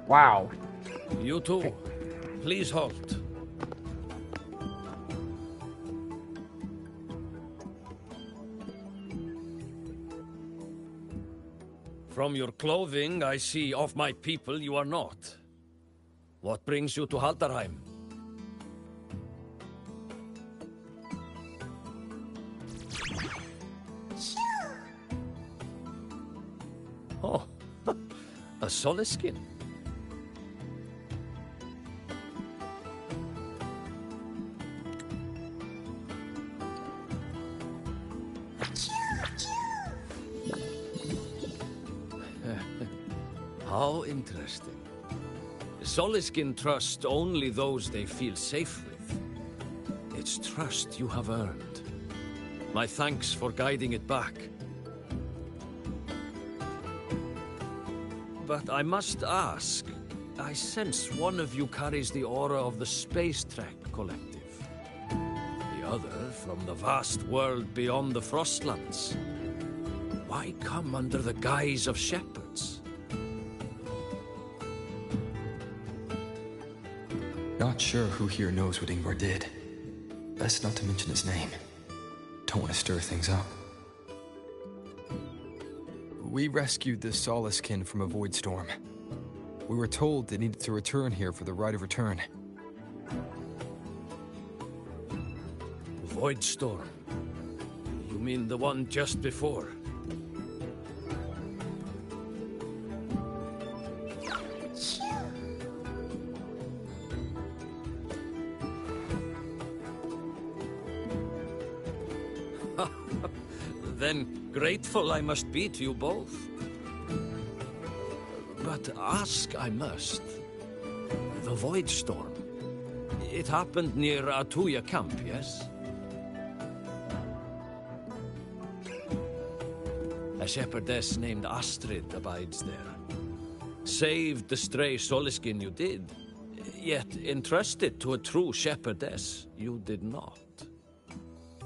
Speaker 2: Wow.
Speaker 11: You too. Please halt. From your clothing, I see of my people you are not. What brings you to Haldarheim? Oh, a Soliskin. How interesting. Soliskin trust only those they feel safe with. It's trust you have earned. My thanks for guiding it back. But I must ask, I sense one of you carries the aura of the Space Trek Collective. The other from the vast world beyond the Frostlands. Why come under the guise of shepherds?
Speaker 8: Not sure who here knows what Ingvar did. Best not to mention his name. Don't want to stir things up. We rescued this Soliskin from a void storm. We were told they needed to return here for the Rite of Return.
Speaker 11: Void storm? You mean the one just before? Then grateful I must be to you both. But ask I must. The Void Storm. It happened near Atuya camp, yes? A shepherdess named Astrid abides there. Saved the stray Soliskin you did, yet entrusted to a true shepherdess you did not.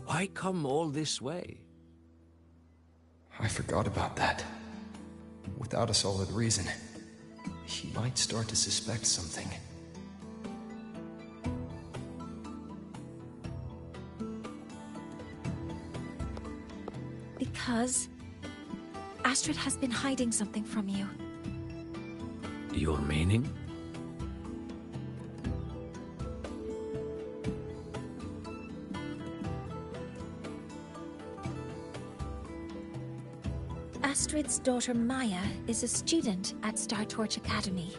Speaker 11: Why come all this way?
Speaker 8: I forgot about that. Without a solid reason, he might start to suspect something.
Speaker 1: Because Astrid has been hiding something from you.
Speaker 11: Your meaning?
Speaker 1: Astrid's daughter Maya is a student at Startorch Academy.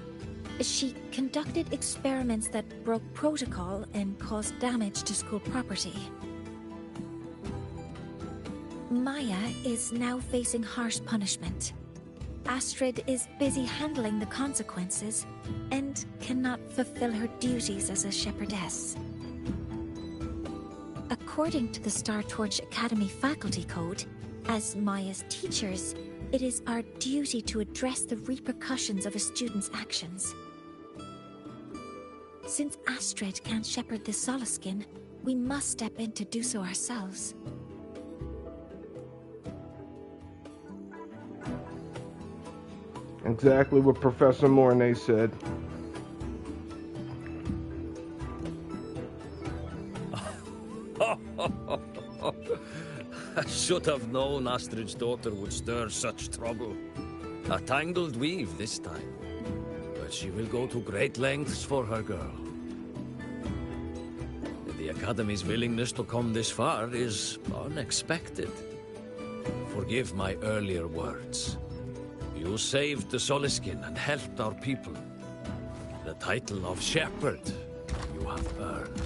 Speaker 1: She conducted experiments that broke protocol and caused damage to school property. Maya is now facing harsh punishment. Astrid is busy handling the consequences and cannot fulfill her duties as a shepherdess. According to the Startorch Academy faculty code, as Maya's teachers, it is our duty to address the repercussions of a student's actions. Since Astrid can't shepherd the Solaskin, we must step in to do so ourselves.
Speaker 2: Exactly what Professor Mornay said.
Speaker 11: I should have known Astrid's daughter would stir such trouble. A tangled weave this time. But she will go to great lengths for her girl. The Academy's willingness to come this far is unexpected. Forgive my earlier words. You saved the Solaskin and helped our people. The title of shepherd you have earned.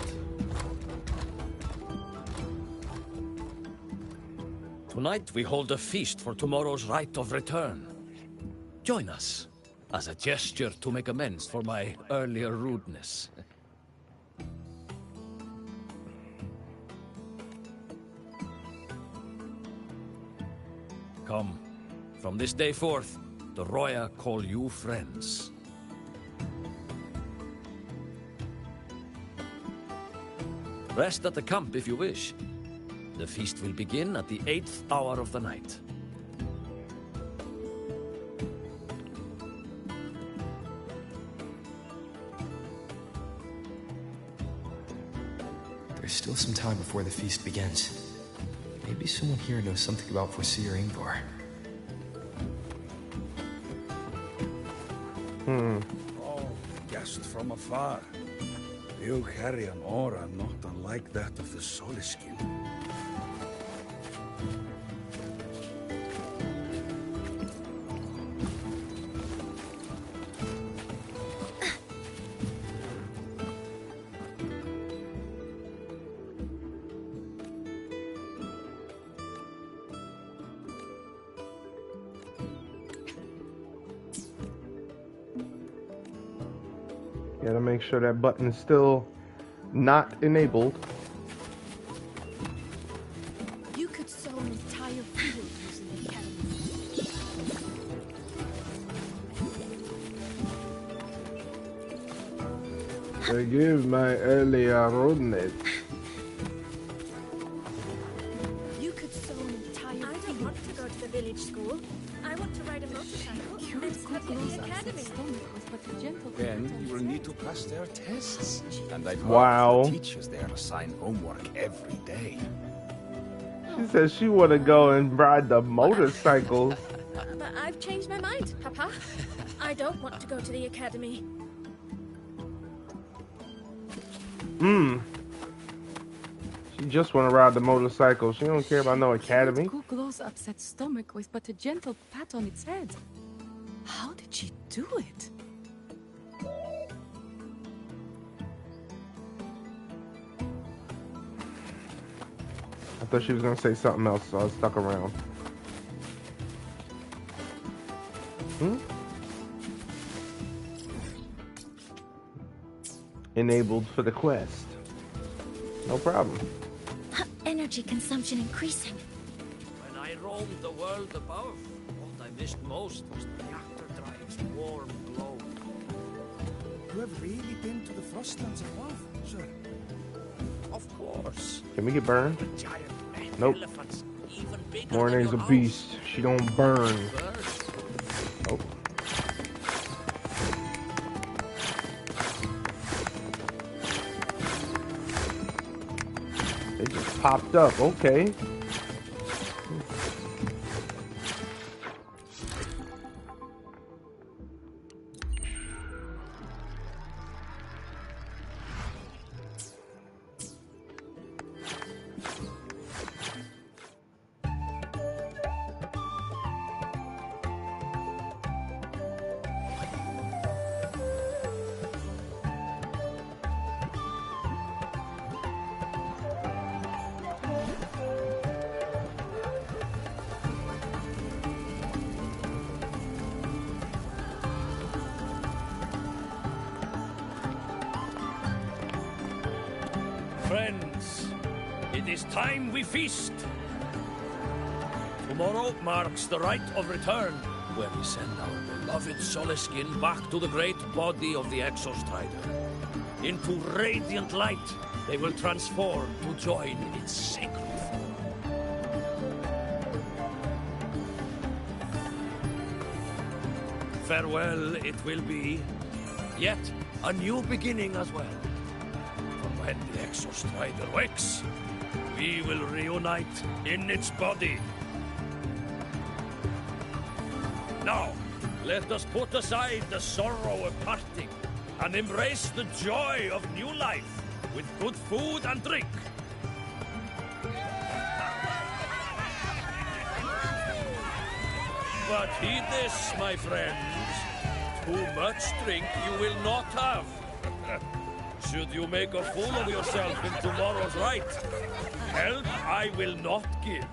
Speaker 11: Tonight we hold a feast for tomorrow's rite of return. Join us, as a gesture to make amends for my earlier rudeness. Come, from this day forth, the Roya call you friends. Rest at the camp if you wish. The feast will begin at the 8th hour of the night.
Speaker 8: There's still some time before the feast begins. Maybe someone here knows something about Foreseer Ingvar.
Speaker 12: Oh, guest from afar. You carry an aura not unlike that of the Solaskin.
Speaker 2: Gotta make sure that button is still not enabled.
Speaker 13: You could sow an entire field using the academy.
Speaker 2: Forgive my earlier rudeness.
Speaker 13: You could sow an entire field. I don't want to go to the village school. I want to ride a motorcycle and study at the academy.
Speaker 12: Then you will need to pass their tests. And I've
Speaker 2: Wow.
Speaker 12: heard the teachers there assign homework every day.
Speaker 2: She says she want to go and ride the motorcycles.
Speaker 6: But I've changed my mind, Papa. I don't want to go to the academy.
Speaker 2: She just want to ride the motorcycle. She don't care about no academy.
Speaker 14: Glows upset stomach with but a gentle pat on its head. How did she do it?
Speaker 2: I thought she was gonna say something else, so I stuck around. Enabled for the quest. No problem.
Speaker 1: Energy consumption increasing.
Speaker 11: When I roamed the world above, what I missed most was the reactor drive's warm glow.
Speaker 12: You have really been to the Frostlands above, sir?
Speaker 11: Of course.
Speaker 2: Can we get burned?
Speaker 11: Giant
Speaker 2: Nope.
Speaker 11: elephants, even bigger
Speaker 2: Mornay's a
Speaker 11: than your
Speaker 2: beast. She don't burn.
Speaker 11: house.
Speaker 2: Nope. They just popped up. Okay.
Speaker 11: friends, it is time we feast. Tomorrow marks the rite of return, where we send our beloved Soliskin back to the great body of the Exostrider. Into radiant light, they will transform to join its sacred form. Farewell it will be, yet a new beginning as well. For when the Exostrider wakes, we will reunite in its body. Now, let us put aside the sorrow of parting and embrace the joy of new life with good food and drink. But heed this, my friends. Too much drink you will not have. Should you make a fool of yourself in tomorrow's rite, help I will not give.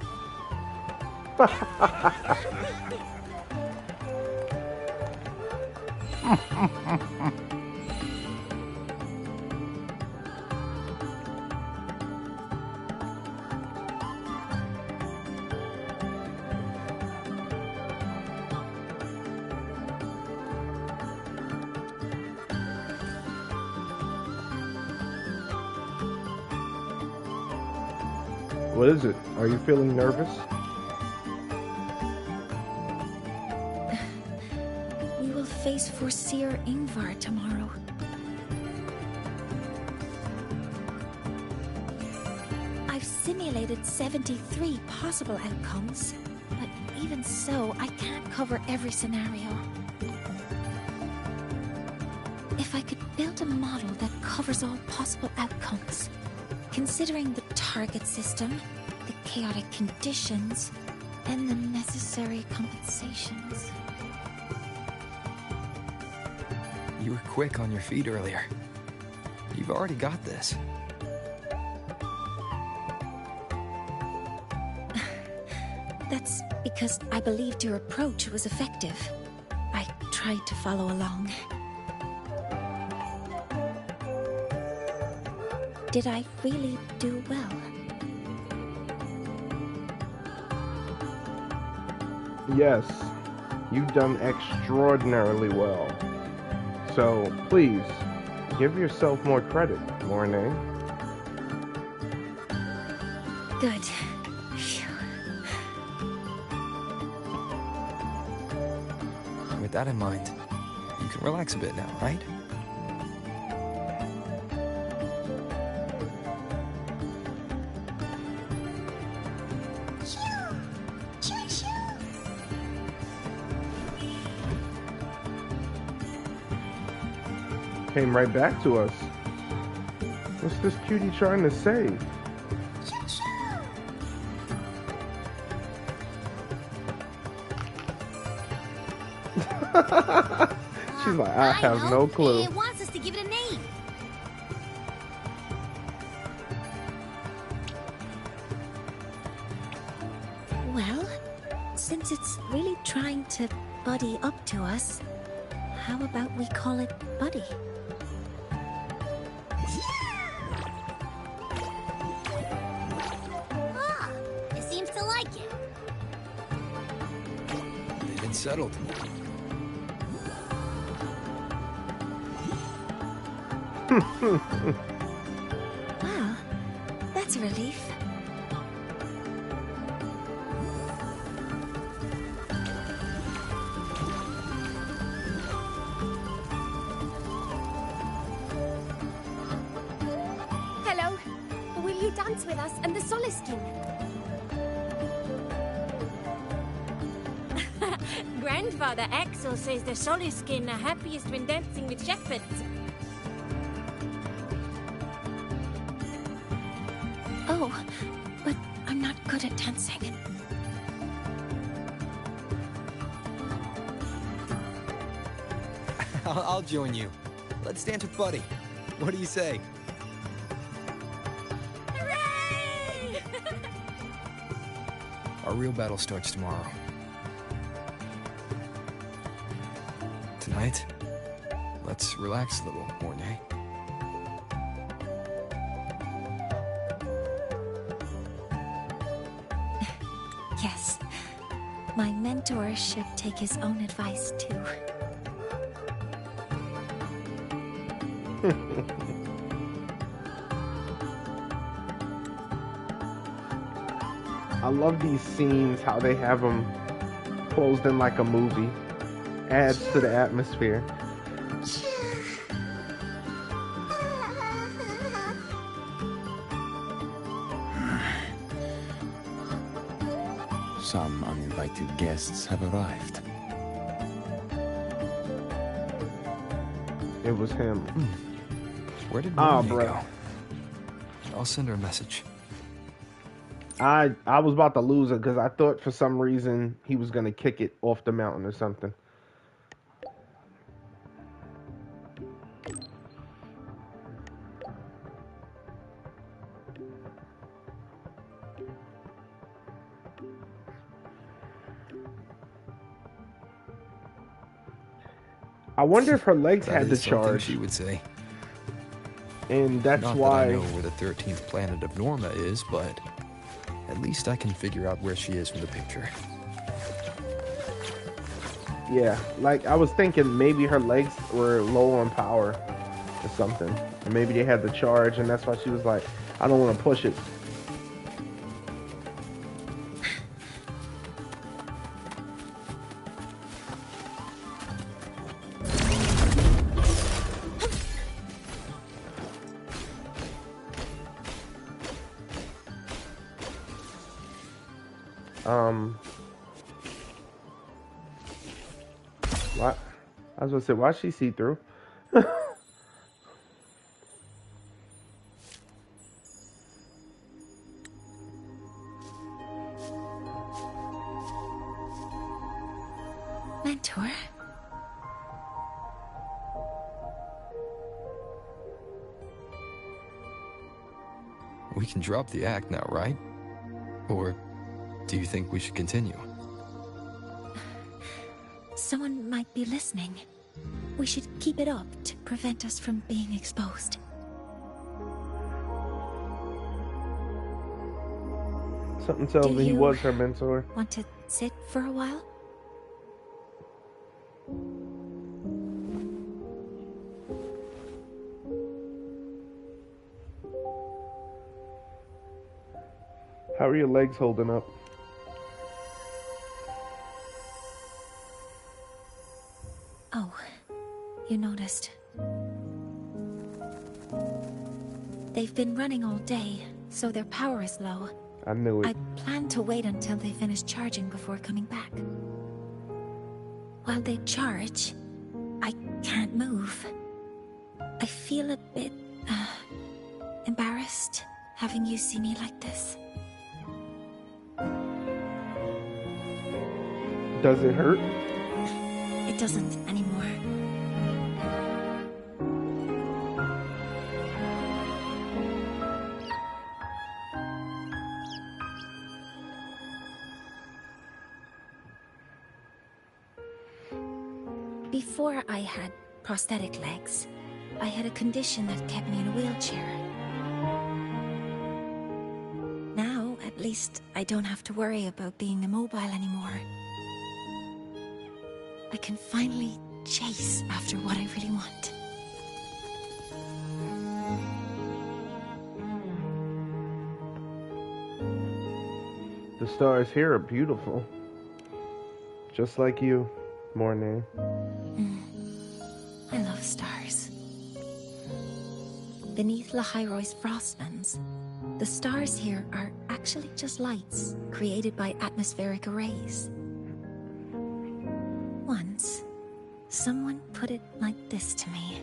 Speaker 2: What is it? Are you feeling nervous?
Speaker 1: We will face Forseer Ingvar tomorrow. I've simulated 73 possible outcomes, but even so, I can't cover every scenario. If I could build a model that covers all possible outcomes, considering the target system, the chaotic conditions, and the necessary compensations.
Speaker 8: You were quick on your feet earlier. You've already got this.
Speaker 1: That's because I believed your approach was effective. I tried to follow along. Did I really do well?
Speaker 2: Yes, you've done extraordinarily well. So, please, give yourself more credit, Mornay.
Speaker 1: Good.
Speaker 8: With that in mind, you can relax a bit now, right?
Speaker 2: Came right back to us. What's this cutie trying to say? She's like, I have no clue.
Speaker 3: It wants us to give it a name.
Speaker 1: Well, since it's really trying to buddy up to us, how about we call it Buddy?
Speaker 3: Ah, it seems to like it.
Speaker 8: It's settled.
Speaker 1: Well, that's a relief.
Speaker 13: Hello. Will you dance with us and the Soliskin?
Speaker 6: Grandfather Axel says the Soliskin are happiest when dancing with shepherds.
Speaker 1: Oh, but I'm not good at dancing.
Speaker 8: I'll join you. Let's dance with Buddy. What do you say?
Speaker 6: Hooray!
Speaker 8: Our real battle starts tomorrow. Tonight, let's relax a little, Mornay.
Speaker 1: My mentor should take his own advice too.
Speaker 2: I love these scenes, how they have them closed in like a movie. Adds to the atmosphere.
Speaker 15: Some uninvited guests have arrived.
Speaker 2: It was him.
Speaker 8: Where did Melanie
Speaker 2: bro.
Speaker 8: go? I'll send her a message.
Speaker 2: I was about to lose it because I thought for some reason he was gonna kick it off the mountain or something. I wonder if her legs had the charge.
Speaker 8: She would say.
Speaker 2: And that's
Speaker 8: Not
Speaker 2: why.
Speaker 8: That I know where the 13th planet of Norma is, but at least I can figure out where she is from the picture.
Speaker 2: Yeah, like I was thinking maybe her legs were low on power or something. Or maybe they had the charge and that's why she was like, I don't want to push it. What? I was gonna say, why she see through?
Speaker 1: Mentor?
Speaker 8: We can drop the act now, right? Or do you think we should continue?
Speaker 1: Someone might be listening. We should keep it up to prevent us from being exposed.
Speaker 2: Something tells me he
Speaker 1: you
Speaker 2: was her mentor.
Speaker 1: Want to sit for a while?
Speaker 2: How are your legs holding up?
Speaker 1: Oh, you noticed. They've been running all day, so their power is low.
Speaker 2: I knew it.
Speaker 1: I plan to wait until they finish charging before coming back. While they charge, I can't move. I feel a bit, embarrassed having you see me like this.
Speaker 2: Does it hurt?
Speaker 1: It doesn't anymore. Before I had prosthetic legs, I had a condition that kept me in a wheelchair. Now, at least, I don't have to worry about being immobile anymore. I can finally chase after what I really want.
Speaker 2: The stars here are beautiful. Just like you, Mornay.
Speaker 1: I love stars. Beneath Lahairoy's frostlands, the stars here are actually just lights created by atmospheric arrays. Once, someone put it like this to me.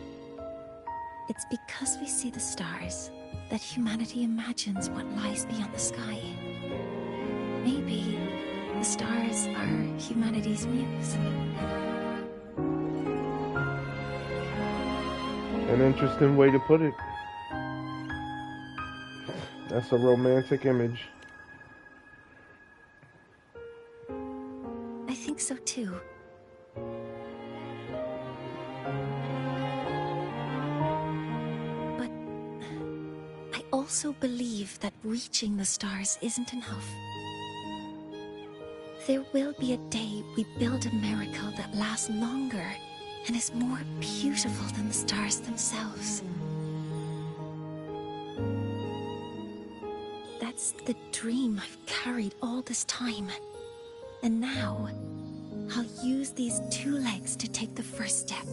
Speaker 1: It's because we see the stars that humanity imagines what lies beyond the sky. Maybe the stars are humanity's muse.
Speaker 2: An interesting way to put it. That's a romantic image.
Speaker 1: I think so too. But I also believe that reaching the stars isn't enough. There will be a day we build a miracle that lasts longer and is more beautiful than the stars themselves. That's the dream I've carried all this time. And now, I'll use these 2 legs to take the first step.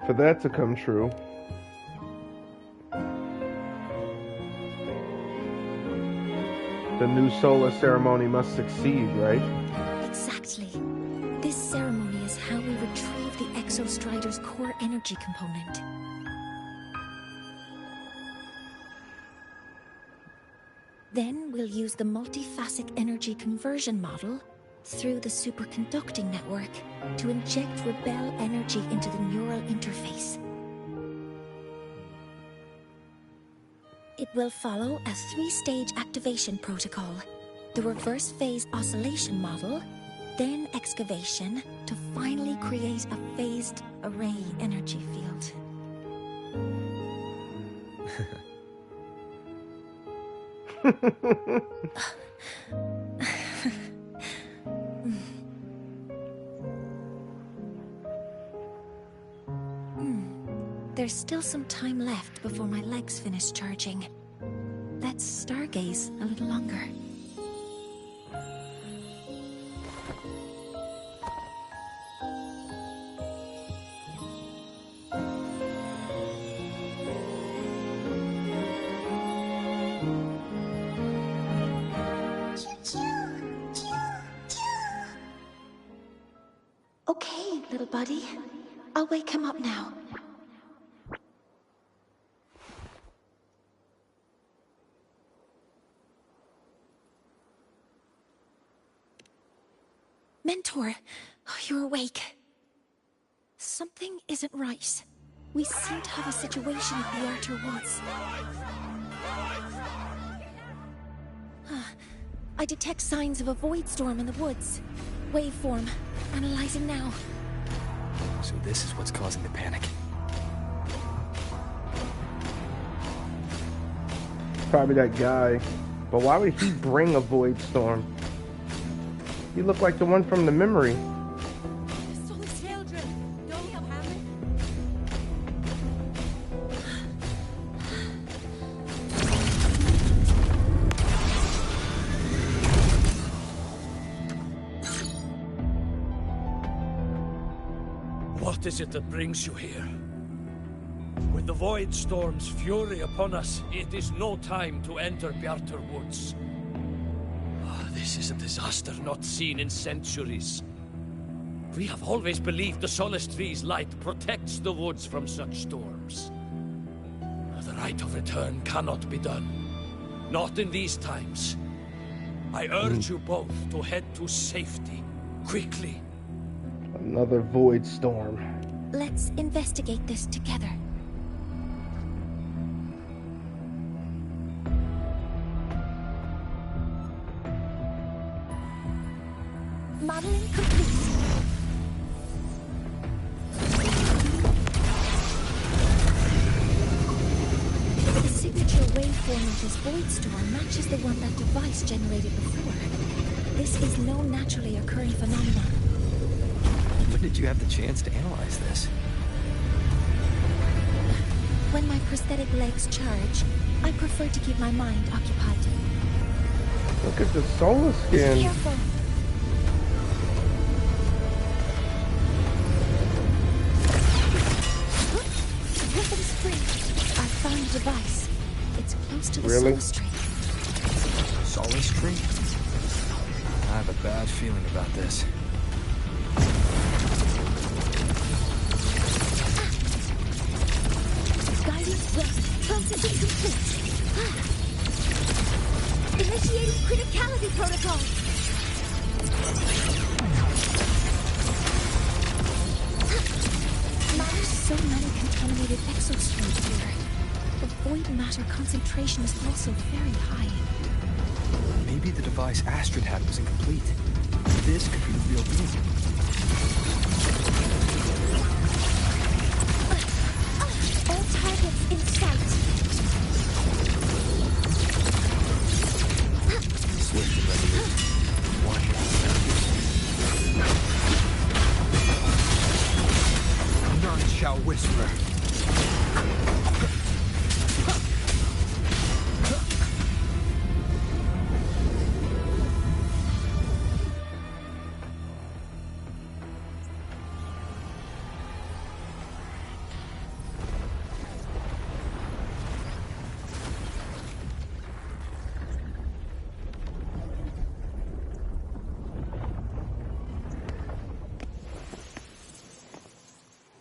Speaker 2: For that to come true, the new solar ceremony must succeed, right?
Speaker 1: Exactly. This ceremony is how we retrieve the Exostrider's core energy component. Then we'll use the multiphasic energy conversion model through the superconducting network to inject rebel energy into the neural interface. It will follow a 3-stage activation protocol: the reverse phase oscillation model, then excavation, to finally create a phased array energy field. There's still some time left before my legs finish charging. Let's stargaze a little longer. Okay, little buddy. I'll wake him up now. Mentor, you're awake. Something isn't right. We seem to have a situation at the Outer Woods. I detect signs of a void storm in the woods. Waveform. Analyzing now.
Speaker 8: So this is what's causing the panic.
Speaker 2: Probably that guy. But why would he bring a void storm? He looked like the one from the memory.
Speaker 11: What is it that brings you here? With the Void Storm's fury upon us, it is no time to enter Bjartur Woods. This is a disaster not seen in centuries. We have always believed the Solace Tree's light protects the woods from such storms. The rite of return cannot be done. Not in these times. I urge you both to head to safety, quickly.
Speaker 2: Another void storm.
Speaker 1: Let's investigate this together. Modeling complete. The signature waveform of this void storm matches the one that device generated before. This is no naturally occurring phenomenon.
Speaker 8: When did you have the chance to analyze this?
Speaker 1: When my prosthetic legs charge, I prefer to keep my mind occupied.
Speaker 2: Look at the solar skin.
Speaker 1: Be careful. Weapons free. I found a device. It's close to the Solace Tree.
Speaker 8: Solace Tree? I have a bad feeling about this.
Speaker 1: Guidance west. Processing complete. Initiating criticality protocol. There's so many contaminated exospheres here. The void matter concentration is also very high.
Speaker 8: Maybe the device Astrid had was incomplete. This could be the real deal.
Speaker 1: All targets in sight.
Speaker 8: Swift and resolute. Watch your
Speaker 9: None shall whisper.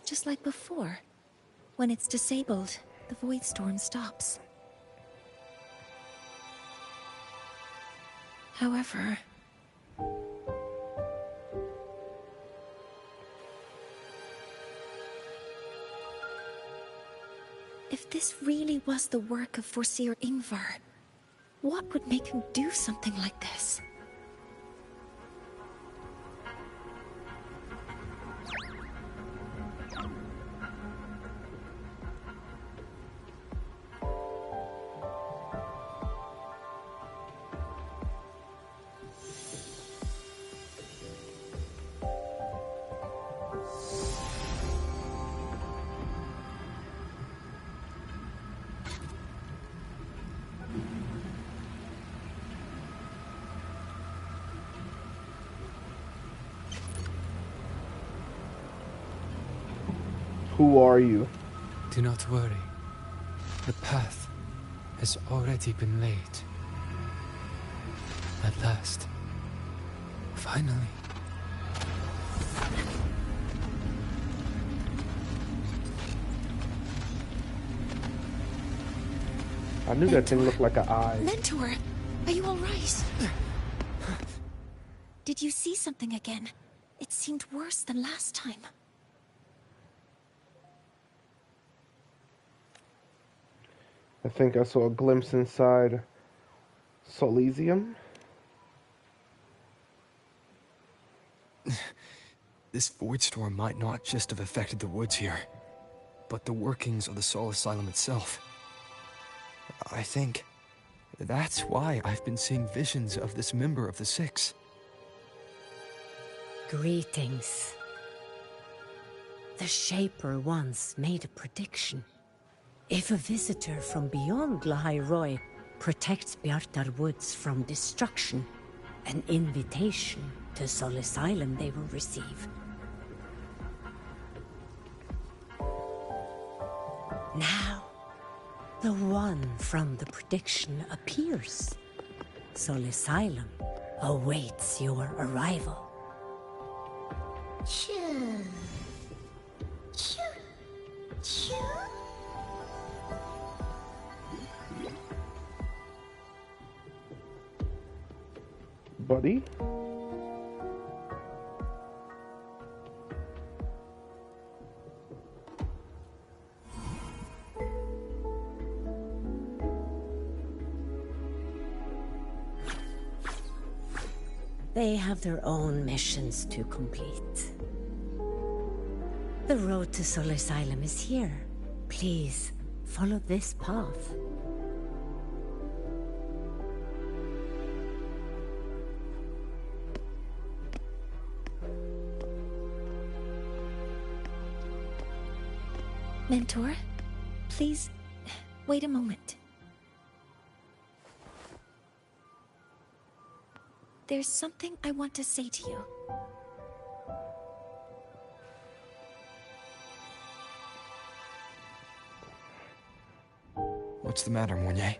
Speaker 1: Just like before. When it's disabled, the void storm stops. However... if this really was the work of Foreseer Ingvar, what would make him do something like this?
Speaker 2: Who are you?
Speaker 7: Do not worry. The path has already been laid. At last. Finally.
Speaker 2: I knew that thing looked like an eye.
Speaker 1: Mentor, are you all right? Did you see something again? It seemed worse than last time.
Speaker 2: I think I saw a glimpse inside Solisium.
Speaker 8: This void storm might not just have affected the woods here, but the workings of the Soul Asylum itself. I think that's why I've been seeing visions of this member of the Six.
Speaker 10: Greetings. The Shaper once made a prediction. If a visitor from beyond Lahairoi protects Bjartar Woods from destruction, an invitation to Soul Asylum they will receive. Now, the one from the prediction appears. Soul Asylum awaits your arrival.
Speaker 3: Choo. Choo. Choo.
Speaker 2: Buddy?
Speaker 10: They have their own missions to complete. The road to Soul Asylum is here. Please, follow this path.
Speaker 1: Mentor, please, wait a moment. There's something I want to say to you.
Speaker 8: What's the matter, Mornier?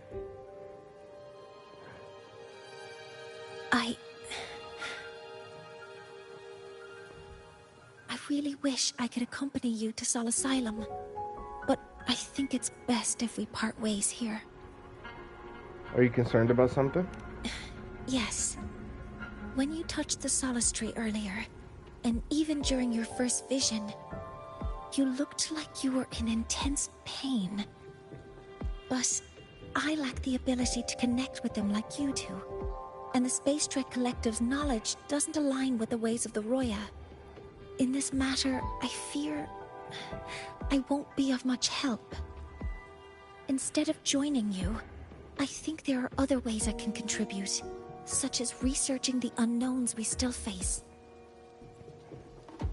Speaker 1: I really wish I could accompany you to Soul Asylum, but I think it's best if we part ways here.
Speaker 2: Are you concerned about something?
Speaker 1: Yes. When you touched the solace tree earlier, and even during your first vision, you looked like you were in intense pain. But I lack the ability to connect with them like you do. and the Space Trek Collective's knowledge doesn't align with the ways of the Roya. In this matter, I fear I won't be of much help. Instead of joining you, I think there are other ways I can contribute, such as researching the unknowns we still face.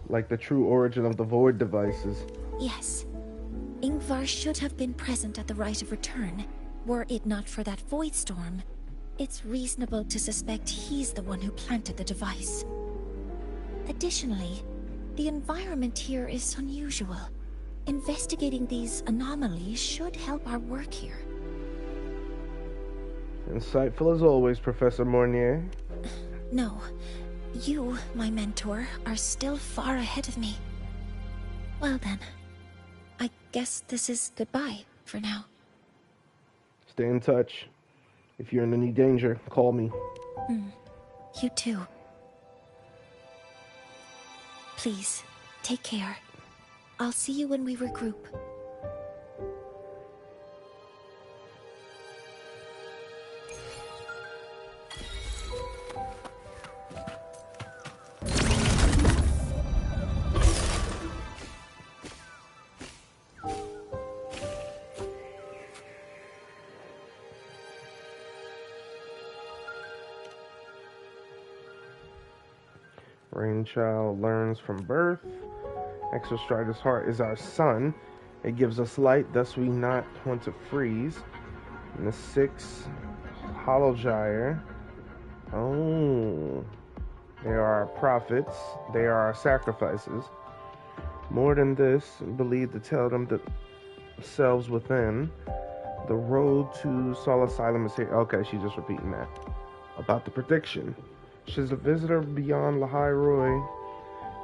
Speaker 2: Like the true origin of the Void devices.
Speaker 1: Yes. Ingvar should have been present at the Rite of Return. Were it not for that void storm, it's reasonable to suspect he's the one who planted the device. Additionally, the environment here is unusual. Investigating these anomalies should help our work here.
Speaker 2: Insightful as always, Professor Mornier.
Speaker 1: No. You, my mentor, are still far ahead of me. Well then, I guess this is goodbye for now.
Speaker 2: Stay in touch. If you're in any danger, call me.
Speaker 1: You too. Please, take care. I'll see you when we regroup.
Speaker 2: Rainchild learns from birth. Exostrider's heart is our sun. It gives us light, thus we not want to freeze. And the 6 Hollow Gyre. Oh. They are our prophets. They are our sacrifices. More than this, believe to tell them themselves within. The road to Sol Asylum is here. Okay, she's just repeating that. About the prediction. She's a visitor beyond Lahai Roy.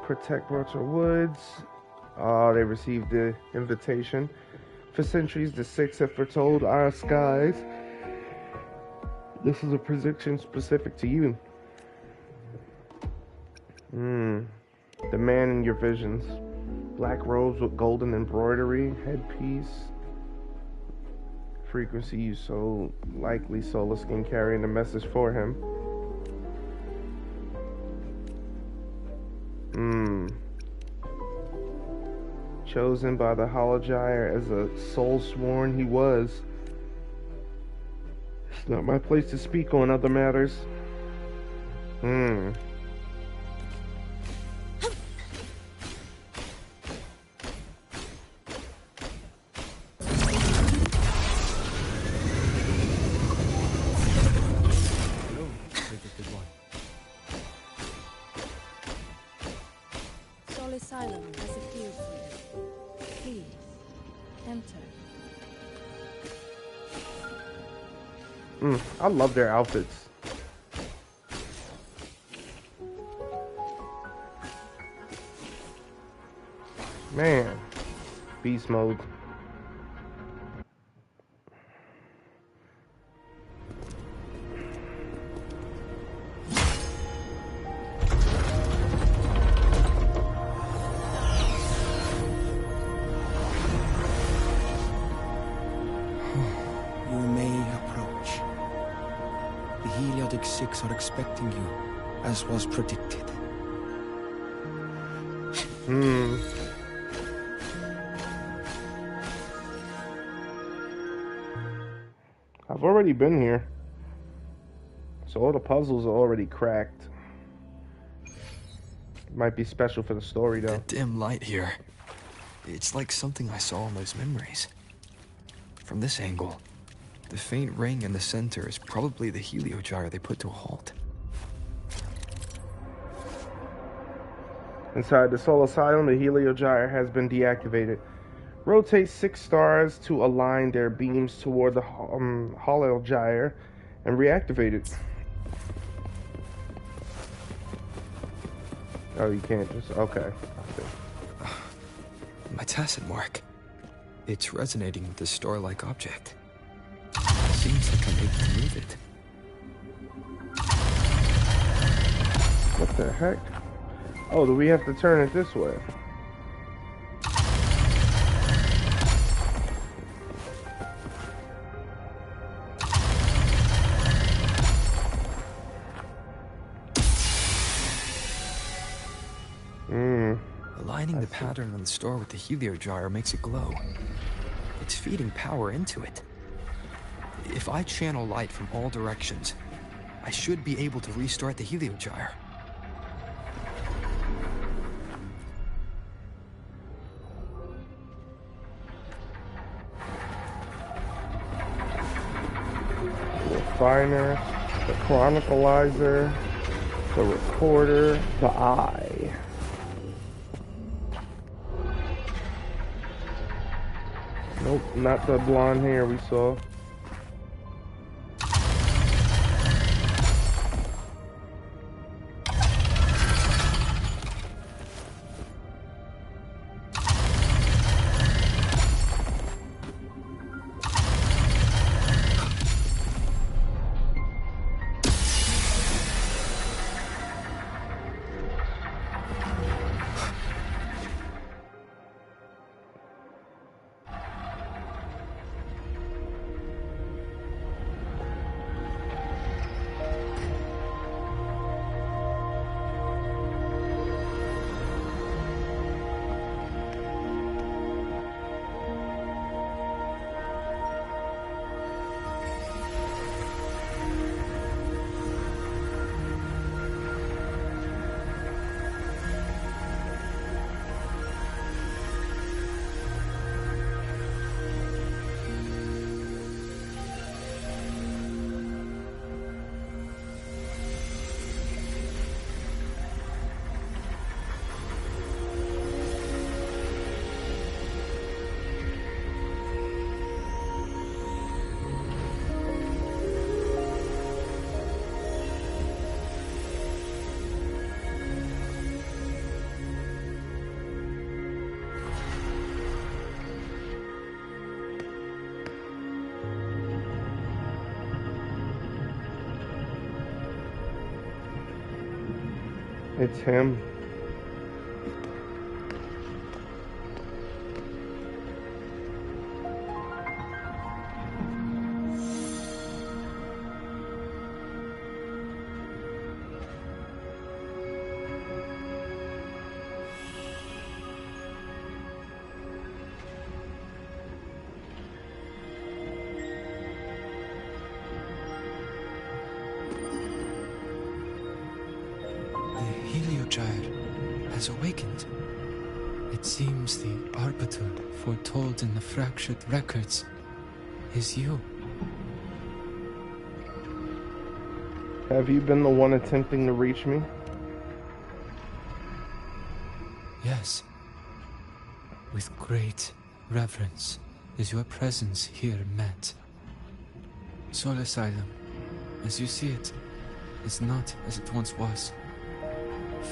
Speaker 2: Protect Rotor Woods. Oh, they received the invitation. For centuries, the 6 have foretold our skies. This is a prediction specific to you. The man in your visions. Black robes with golden embroidery, headpiece. Frequency you so likely Solar Skin carrying the message for him. Chosen by the Hollow Gyre as a soul sworn he was. It's not my place to speak on other matters.
Speaker 13: Sol Asylum has a field for you. Please, enter.
Speaker 2: I love their outfits. Man, beast mode.
Speaker 8: Are expecting you, as was predicted.
Speaker 2: I've already been here, so all the puzzles are already cracked. Might be special for the story, though.
Speaker 8: The dim light here. It's like something I saw in those memories. From this angle, the faint ring in the center is probably the helio gyre they put to a halt.
Speaker 2: Inside the Sol Asylum, the helio gyre has been deactivated. Rotate 6 stars to align their beams toward the hollow gyre and reactivate it. Oh, you can't just... Okay.
Speaker 8: My tacit mark. It's resonating with the star-like object. Seems like I'm able to move it.
Speaker 2: What the heck? Oh, do we have to turn it this way?
Speaker 8: the pattern on the store with the heliogyre makes it glow. It's feeding power into it. If I channel light from all directions, I should be able to restart the heliogyre.
Speaker 2: The refiner, the chronicleizer, the recorder, the eye. Nope, not the blonde hair we saw. It's him.
Speaker 7: Has awakened. It seems the arbiter foretold in the fractured records is you.
Speaker 2: Have you been the one attempting to reach me?
Speaker 7: Yes. With great reverence is your presence here met. Soul Asylum, as you see it, is not as it once was.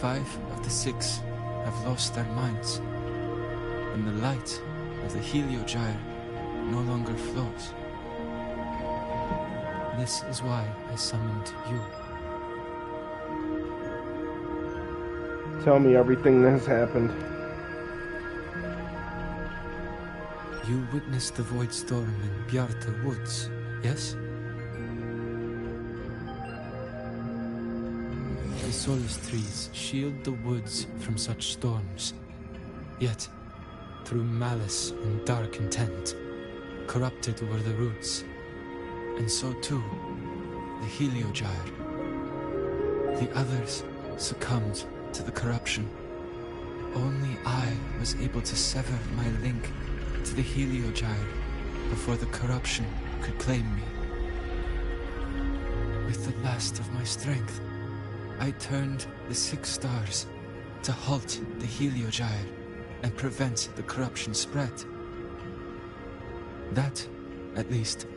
Speaker 7: 5 of the 6 have lost their minds, and the light of the heliogyre no longer flows. This is why I summoned you.
Speaker 2: Tell me everything that has happened.
Speaker 7: You witnessed the void storm in Bjarta Woods, yes? The solace trees shield the woods from such storms. Yet, through malice and dark intent, corrupted were the roots. And so too, the heliogyre. The others succumbed to the corruption. Only I was able to sever my link to the heliogyre before the corruption could claim me. With the last of my strength, I turned the 6 stars to halt the heliogyre and prevent the corruption spread. That, at least,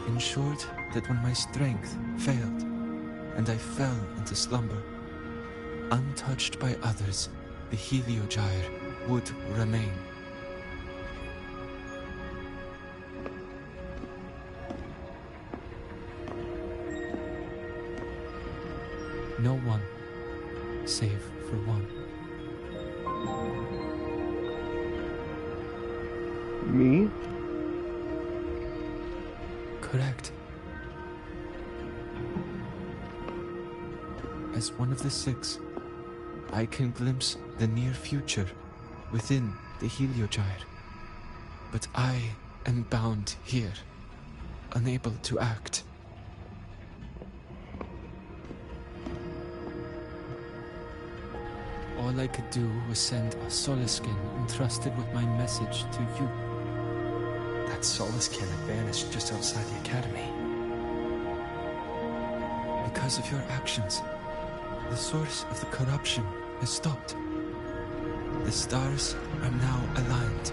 Speaker 7: ensured that when my strength failed and I fell into slumber, untouched by others, the heliogyre would remain. No one, save for one.
Speaker 2: Me?
Speaker 7: Correct. As one of the 6, I can glimpse the near future within the Heliogyre. But I am bound here, unable to act. All I could do was send a Solaskin entrusted with my message to you.
Speaker 8: That Solaskin had vanished just outside the academy.
Speaker 7: Because of your actions, the source of the corruption has stopped. The stars are now aligned,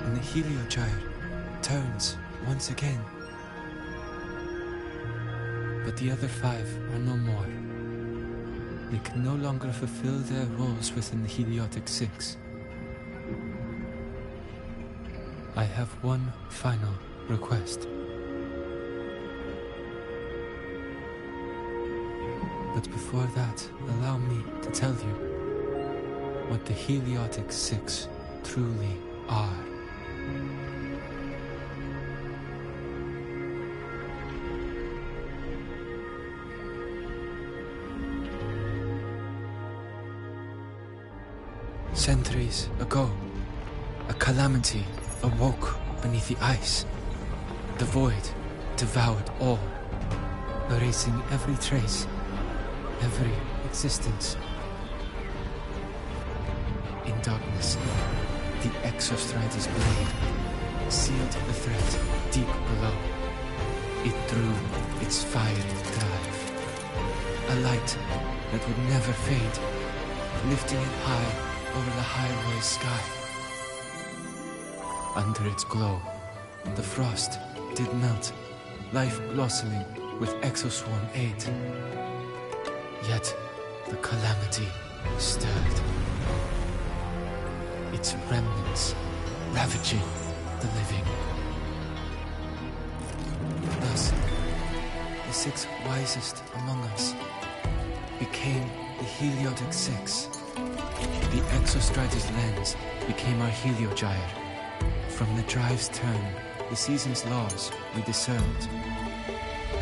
Speaker 7: and the Heliogyre turns once again. But the other 5 are no more. They can no longer fulfill their roles within the Heliotic Six. I have one final request. But before that, allow me to tell you what the Heliotic Six truly are. Centuries ago, a calamity awoke beneath the ice. The void devoured all, erasing every trace, every existence. In darkness, the Exostrider's blade sealed the threat deep below. It drew its fiery drive, a light that would never fade, lifting it high over the highway sky. Under its glow, the frost did melt, life blossoming with Exoswarm aid. Yet, the calamity stirred, its remnants ravaging the living. Thus, the 6 wisest among us became the Heliotic Six. The Exostrider's lens became our Heliogyre. From the drive's turn, the season's laws we discerned.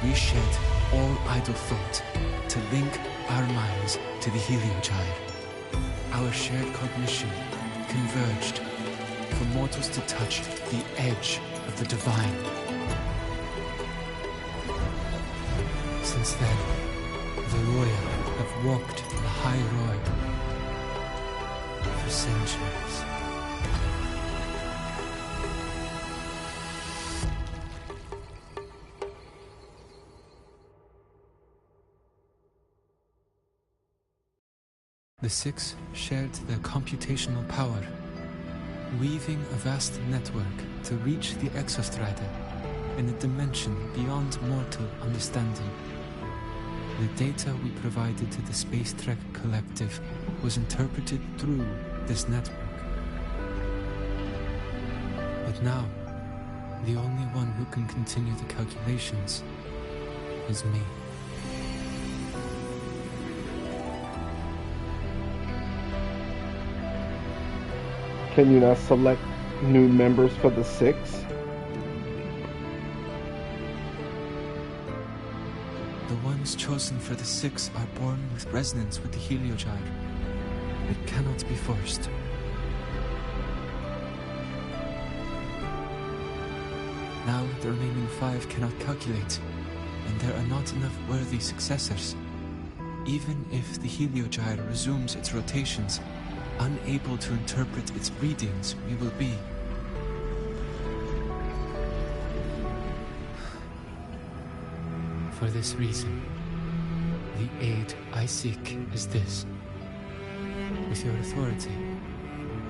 Speaker 7: We shed all idle thought to link our minds to the Heliogyre. Our shared cognition converged for mortals to touch the edge of the divine. Since then, the royal have walked the high road for centuries. The 6 shared their computational power, weaving a vast network to reach the Exostrider in a dimension beyond mortal understanding. The data we provided to the Space Trek Collective was interpreted through this network. But now, the only one who can continue the calculations is me.
Speaker 2: Can you not select new members for the 6?
Speaker 7: The ones chosen for the 6 are born with resonance with the Heliogyre. It cannot be forced. Now the remaining 5 cannot calculate, and there are not enough worthy successors. Even if the Heliogyre resumes its rotations, unable to interpret its readings, we will be. For this reason, the aid I seek is this. With your authority,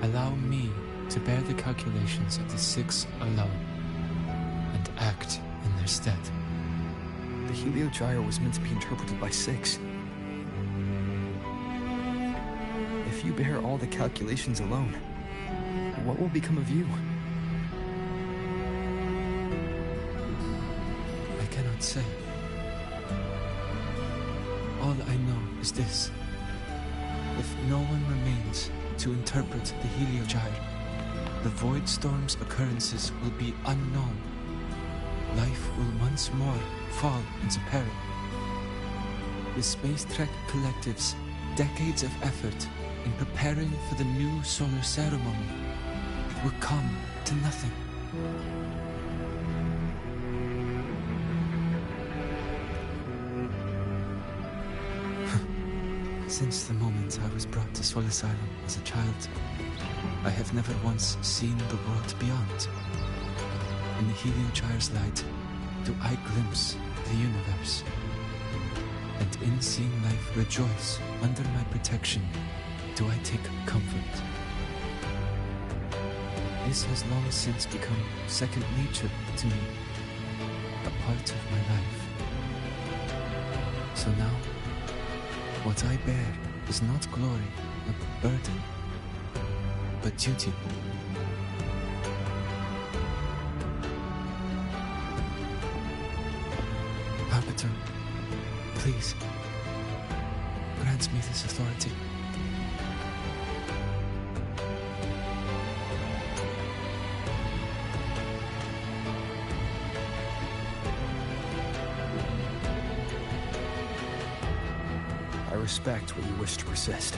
Speaker 7: allow me to bear the calculations of the 6 alone, and act in their stead.
Speaker 8: The Heliogyre was meant to be interpreted by 6. If you bear all the calculations alone, what will become of you?
Speaker 7: I cannot say. All I know is this. If no one remains to interpret the Heliogyre, the Void Storm's occurrences will be unknown. Life will once more fall into peril. The Space Trek Collective's decades of effort in preparing for the new solar ceremony would come to nothing. Since the moment I was brought to Soul Asylum as a child, I have never once seen the world beyond. In the Heliogyre's light, do I glimpse the universe. And in seeing life rejoice under my protection, do I take comfort. This has long since become second nature to me, a part of my life. So now, what I bear is not glory, a burden, but duty. Arbiter, please, grant me this authority.
Speaker 8: I respect what you wish to persist.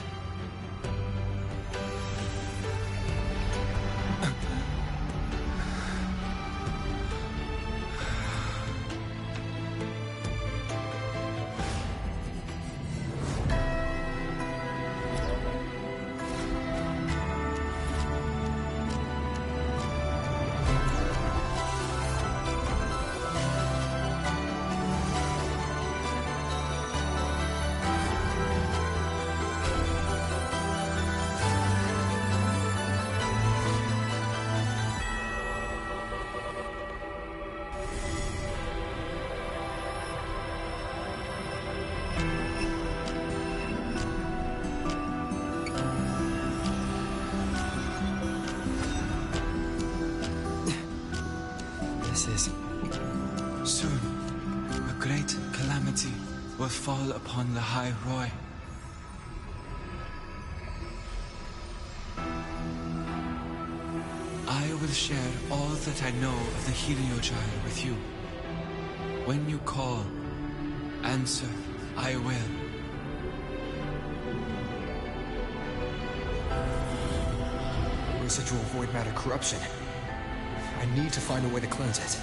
Speaker 7: Soon, a great calamity will fall upon the High Roy. I will share all that I know of the Heliogyre with you. When you call, answer, I will.
Speaker 8: Residual void matter corruption. I need to find a way to cleanse it.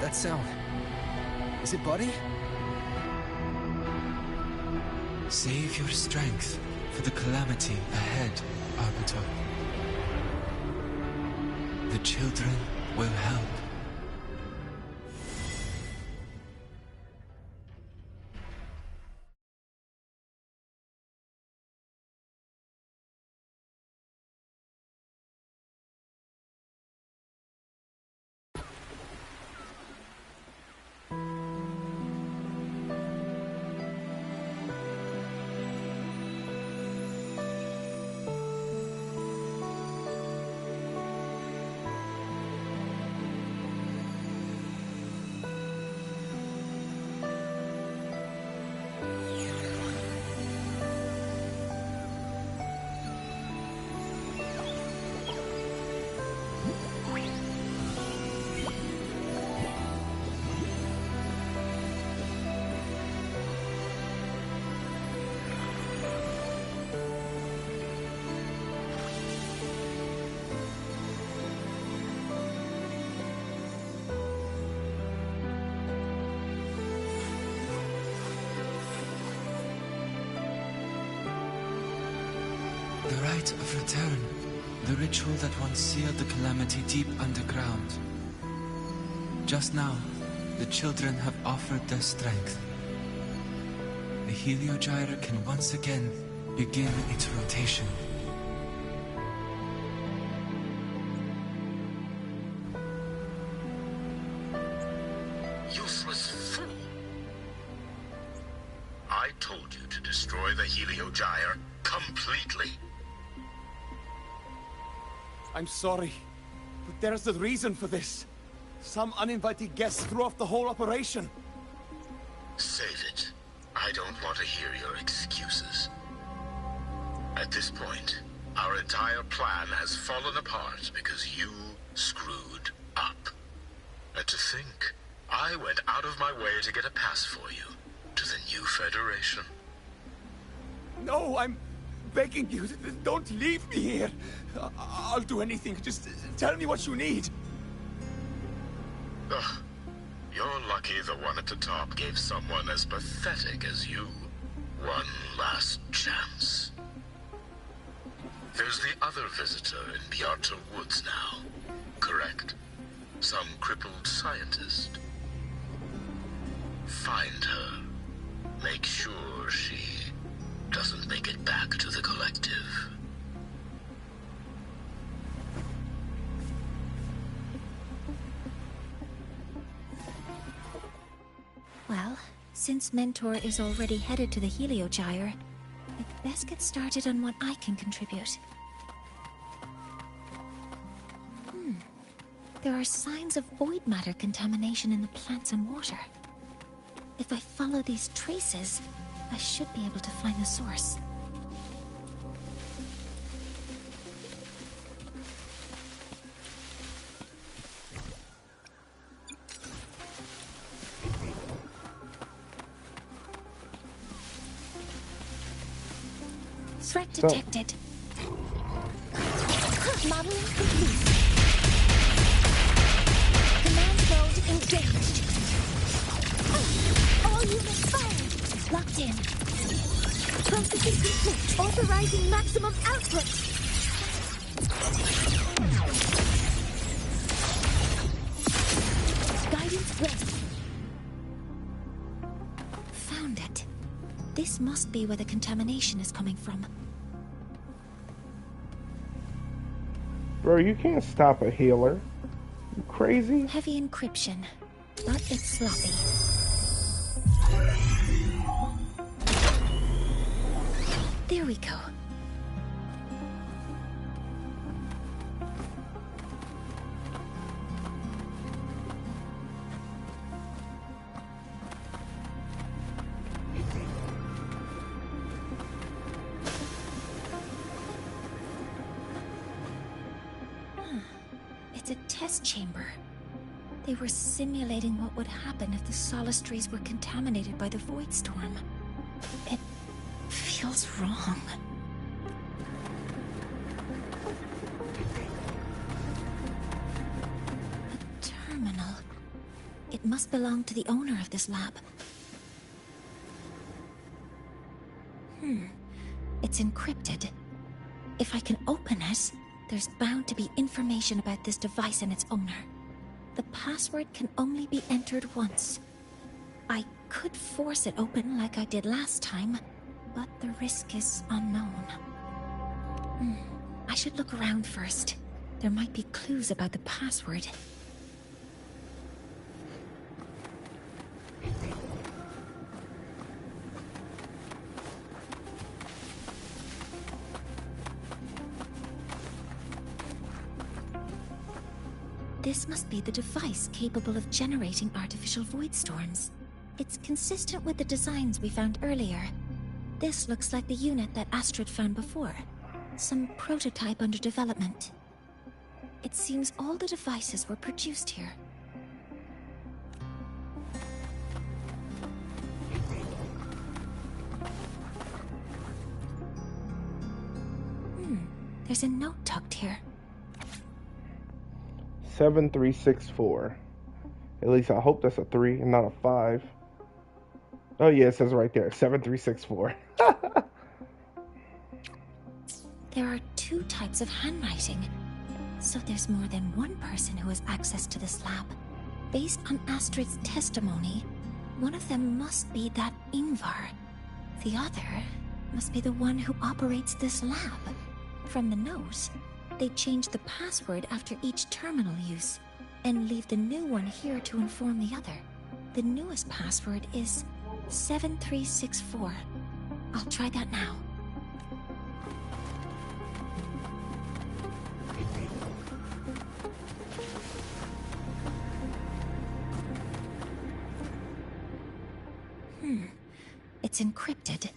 Speaker 8: That sound. Is it Buddy?
Speaker 7: Save your strength for the calamity ahead, Arbiter. The children will help. The rite of return, the ritual that once sealed the calamity deep underground. Just now, the children have offered their strength. The Heliogyre can once again begin its rotation.
Speaker 16: Useless fool! I told you to destroy the Heliogyre completely.
Speaker 9: I'm sorry, but there's a reason for this. Some uninvited guests threw off the whole operation.
Speaker 16: Save it. I don't want to hear your excuses. At this point, our entire plan has fallen apart because you screwed up. And to think, I went out of my way to get a pass for you. New Federation.
Speaker 9: No, I'm begging you. Don't leave me here. I'll do anything. Just tell me what you need.
Speaker 16: Ugh. You're lucky the one at the top gave someone as pathetic as you one last chance. There's the other visitor in Bjarta Woods now, correct? Some crippled scientist. Find her. Make sure she doesn't make it back to the collective.
Speaker 1: Well, since Mentor is already headed to the Heliogyre, I'd best get started on what I can contribute. There are signs of void matter contamination in the plants and water. If I follow these traces, I should be able to find the source. Threat detected. Modeling complete. Command mode engaged. All units fired. Locked in. Processing complete. Authorizing maximum output. Guidance ready. Found it. This must be where the contamination is coming from.
Speaker 2: Bro, you can't stop a healer. You crazy?
Speaker 1: Heavy encryption, but it's sloppy. There we go. It's a test chamber. They were simulating what would happen if the Solistries were contaminated by the Void Storm. It feels wrong. A terminal. It must belong to the owner of this lab. It's encrypted. If I can open it, there's bound to be information about this device and its owner. The password can only be entered once. I could force it open like I did last time, but the risk is unknown. I should look around first. There might be clues about the password. This must be the device capable of generating artificial void storms. It's consistent with the designs we found earlier. This looks like the unit that Astrid found before. Some prototype under development. It seems all the devices were produced here. There's a note tucked here.
Speaker 2: 7364. At least I hope that's a 3 and not a 5. Oh yeah, it says right there, 7364.
Speaker 1: There are 2 types of handwriting. So there's more than one person who has access to this lab. Based on Astrid's testimony, one of them must be that Ingvar. The other must be the one who operates this lab. From the note, they change the password after each terminal use, and leave the new one here to inform the other. The newest password is 7364. I'll try that now. It's encrypted.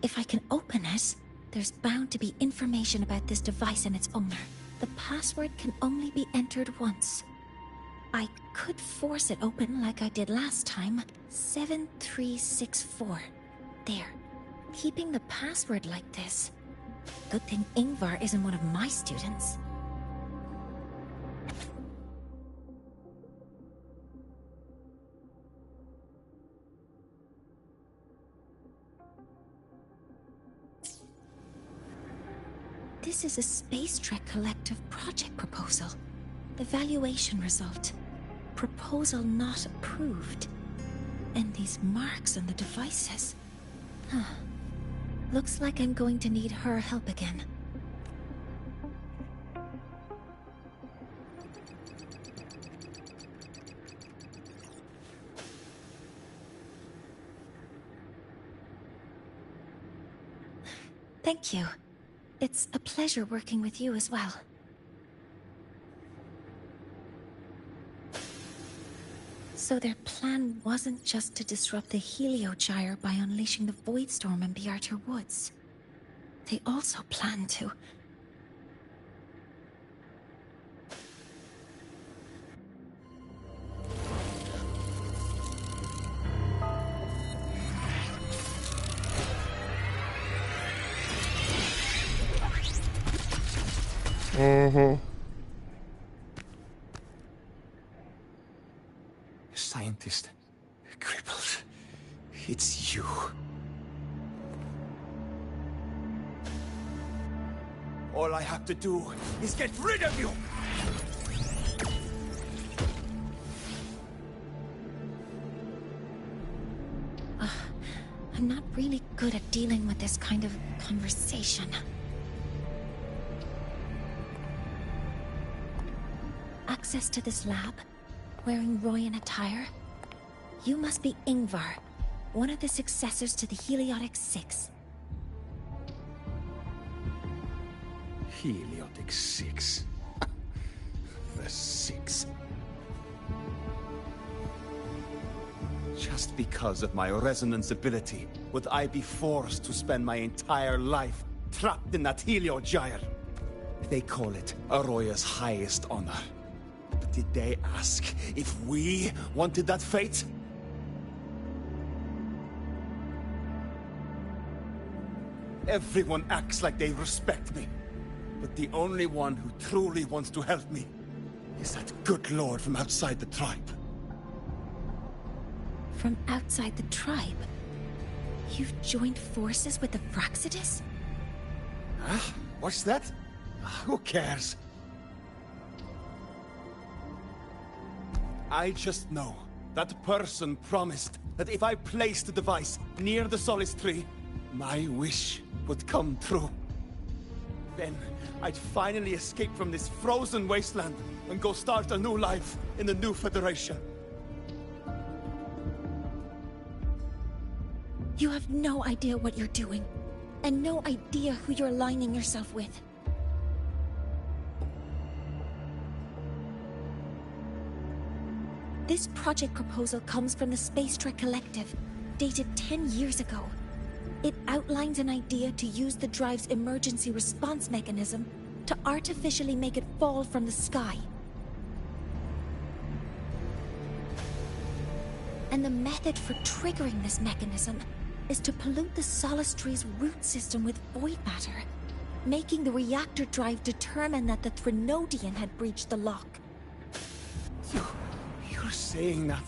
Speaker 1: If I can open it, there's bound to be information about this device and its owner. The password can only be entered once. I could force it open like I did last time. 7364. There. Keeping the password like this. Good thing Ingvar isn't one of my students. This is a Space Trek Collective project proposal. Evaluation result. Proposal not approved. And these marks on the devices. Huh. Looks like I'm going to need her help again. Thank you. It's a pleasure working with you as well. So their plan wasn't just to disrupt the Heliogyre by unleashing the Void Storm in Bjartur Woods. They also planned to...
Speaker 9: Scientist. Crippled. It's you. All I have to do is get rid of you!
Speaker 1: I'm not really good at dealing with this kind of conversation. Access to this lab? Wearing Royan attire? You must be Ingvar, one of the successors to the Heliotic Six.
Speaker 9: Heliotic Six. The Six. Just because of my resonance ability, would I be forced to spend my entire life trapped in that Heliogyre? They call it Aroya's highest honor. But did they ask if we wanted that fate? Everyone acts like they respect me. But the only one who truly wants to help me is that good lord from outside the tribe.
Speaker 1: From outside the tribe? You've joined forces with the Vraxidus?
Speaker 9: Huh? What's that? Who cares? I just know that person promised that if I placed the device near the Solace Tree, my wish would come true. Then I'd finally escape from this frozen wasteland and go start a new life in the new Federation.
Speaker 1: You have no idea what you're doing, and no idea who you're aligning yourself with. This project proposal comes from the Space Trek Collective, dated 10 years ago. It outlines an idea to use the drive's emergency response mechanism to artificially make it fall from the sky. And the method for triggering this mechanism is to pollute the Solace Tree's root system with void matter, making the reactor drive determine that the Threnodian had breached the lock.
Speaker 9: You're saying that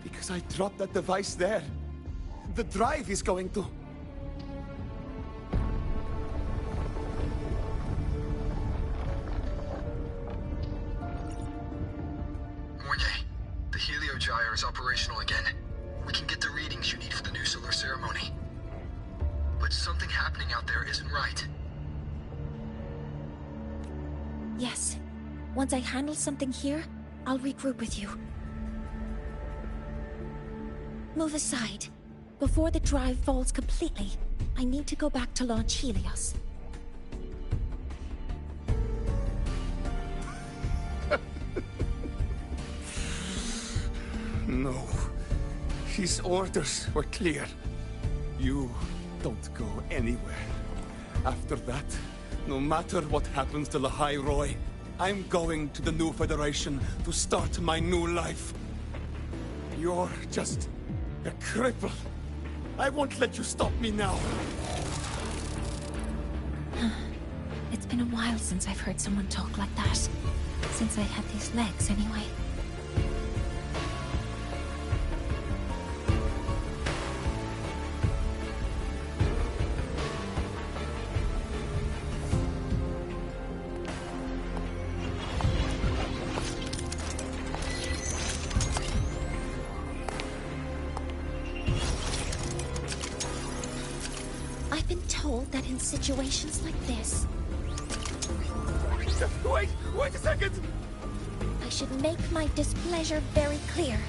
Speaker 9: because I dropped that device there. The drive is going to...
Speaker 17: Morye, the Heliogyre is operational again. We can get the readings you need for the new solar ceremony. But something happening out there isn't right.
Speaker 1: Yes. Once I handle something here, I'll regroup with you. Move aside. Before the drive falls completely, I need to go back to launch Helios.
Speaker 9: No. His orders were clear. You don't go anywhere. After that, no matter what happens to the High Roy, I'm going to the new Federation to start my new life. You're just a cripple. I won't let you stop me now.
Speaker 1: It's been a while since I've heard someone talk like that. Since I had these legs, anyway. I've been told that in situations like this...
Speaker 9: Wait a second!
Speaker 1: I should make my displeasure very clear.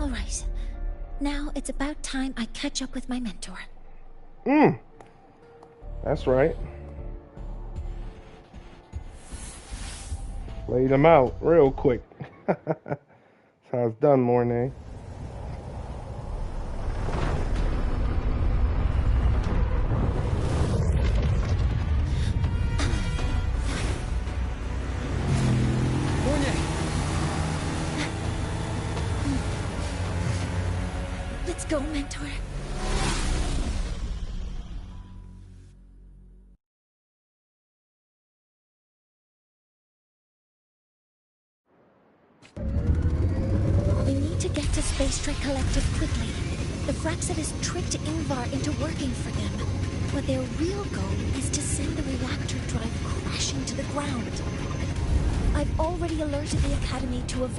Speaker 1: All right. Now it's about time I catch up with my mentor.
Speaker 2: That's right. Laid him out real quick. That's how it's done, Mornay.
Speaker 1: Let's go, mentor. We need to get to Space Trek Collective quickly. The Fraxidus tricked Ingvar into working for them. But their real goal is to send the reactor drive crashing to the ground. I've already alerted the Academy to a...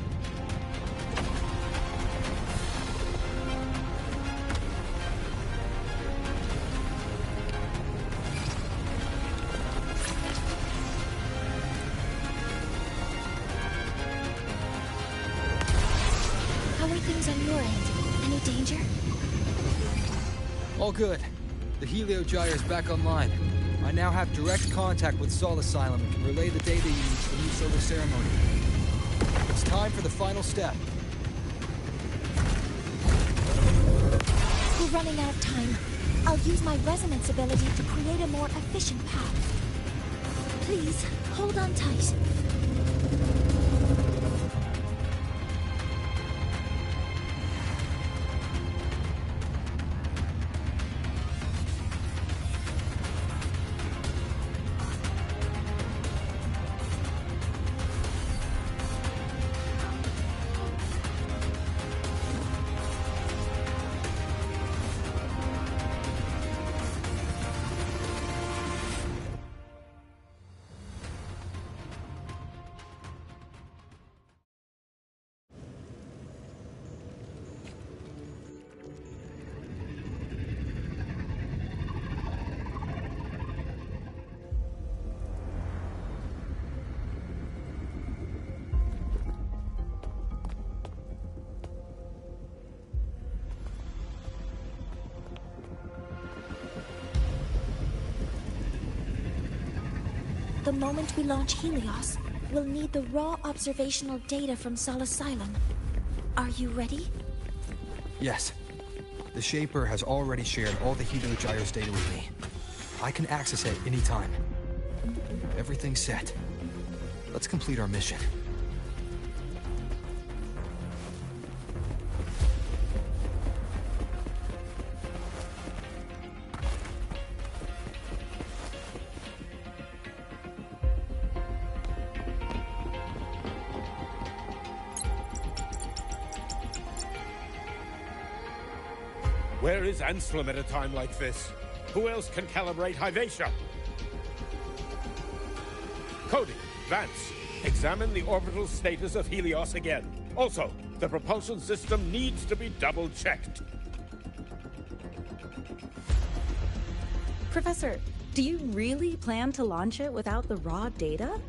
Speaker 18: All good. The Helio Gyre's back online. I now have direct contact with Sol Asylum and can relay the data you need for the new solar ceremony. It's time for the final step.
Speaker 1: We're running out of time. I'll use my resonance ability to create a more efficient path. Please, hold on tight. The moment we launch Helios, we'll need the raw observational data from Sol Asylum. Are you ready?
Speaker 8: Yes. The Shaper has already shared all the Helio Gyre's data with me. I can access it anytime. Everything's set. Let's complete our mission.
Speaker 19: Where is Anselm at a time like this? Who else can calibrate Hyvatia? Cody, Vance, examine the orbital status of Helios again. Also, the propulsion system needs to be double-checked.
Speaker 20: Professor, do you really plan to launch it without the raw data?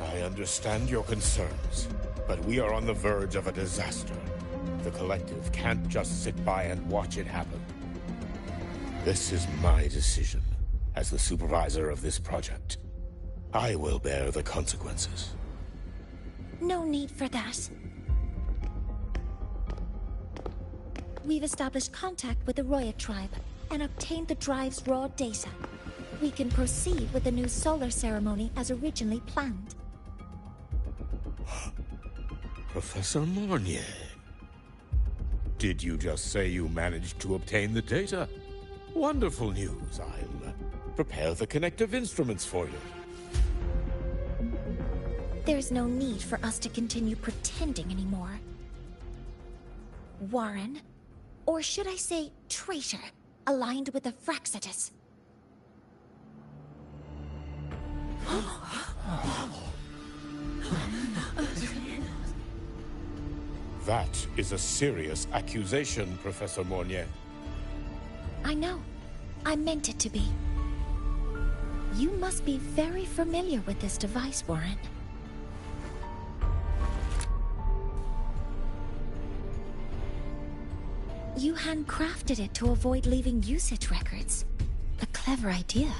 Speaker 19: I understand your concerns, but we are on the verge of a disaster. The Collective can't just sit by and watch it happen. This is my decision. As the supervisor of this project, I will bear the consequences.
Speaker 1: No need for that. We've established contact with the Roya tribe and obtained the drive's raw data. We can proceed with the new solar ceremony as originally planned.
Speaker 19: Professor Mornier. Did you just say you managed to obtain the data? Wonderful news. I'll prepare the connective instruments for you.
Speaker 1: There's no need for us to continue pretending anymore. Warren, or should I say traitor, aligned with the Fraxitus.
Speaker 19: That is a serious accusation, Professor Mornier.
Speaker 1: I know. I meant it to be. You must be very familiar with this device, Warren. You handcrafted it to avoid leaving usage records. A clever idea.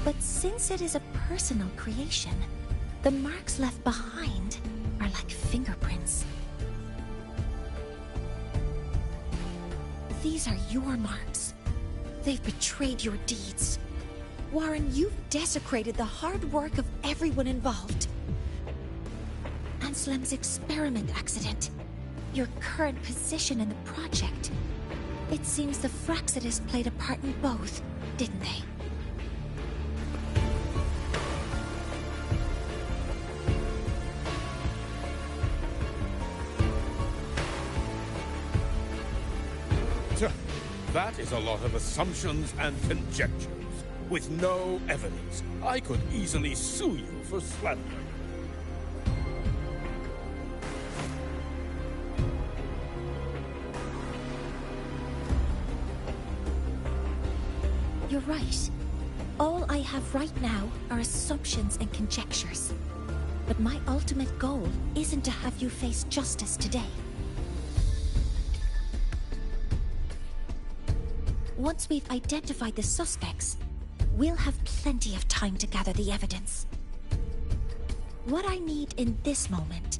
Speaker 1: But since it is a personal creation, the marks left behind are like fingerprints. These are your marks. They've betrayed your deeds. Warren, you've desecrated the hard work of everyone involved. Anselm's experiment accident, your current position in the project. It seems the Fraxitus played a part in both, didn't they?
Speaker 19: That is a lot of assumptions and conjectures, with no evidence. I could easily sue you for slander.
Speaker 1: You're right. All I have right now are assumptions and conjectures. But my ultimate goal isn't to have you face justice today. Once we've identified the suspects, we'll have plenty of time to gather the evidence. What I need in this moment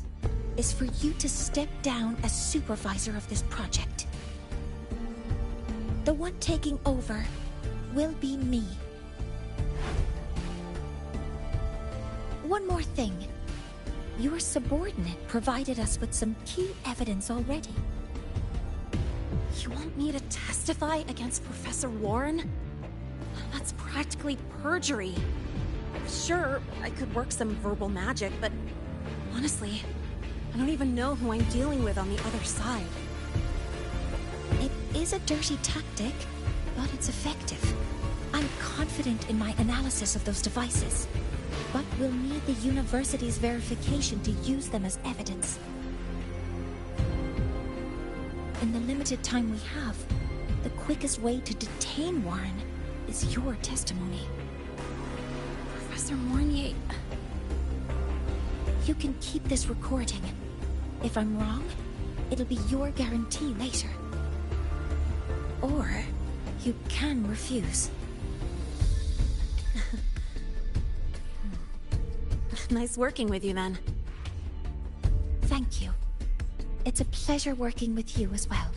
Speaker 1: is for you to step down as supervisor of this project. The one taking over will be me. One more thing. Your subordinate provided us with some key evidence already.
Speaker 4: You want me to testify against Professor Warren? That's practically perjury. Sure, I could work some verbal magic, but honestly, I don't even know who I'm dealing with on the other side.
Speaker 1: It is a dirty tactic, but it's effective. I'm confident in my analysis of those devices, but we'll need the university's verification to use them as evidence. In the limited time we have, the quickest way to detain Warren is your testimony.
Speaker 4: Professor Mornier...
Speaker 1: You can keep this recording. If I'm wrong, it'll be your guarantee later. Or you can refuse.
Speaker 4: Nice working with you, then.
Speaker 1: Thank you. It's a pleasure working with you as well.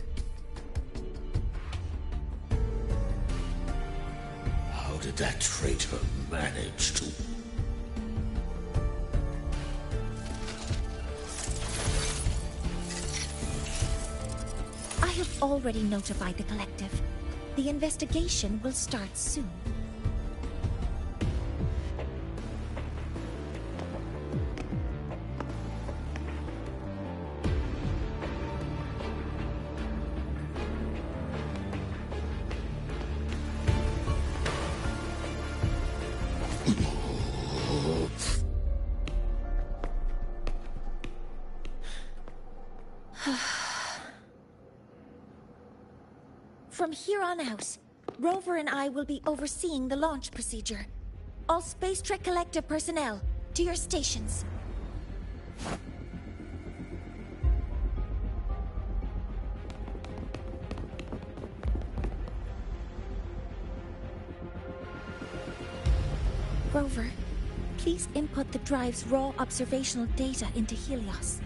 Speaker 16: How did that traitor manage to...
Speaker 1: I have already notified the collective. The investigation will start soon. From here on out, Rover and I will be overseeing the launch procedure. All Space Trek Collective personnel, to your stations. Rover, Please input the drive's raw observational data into Helios.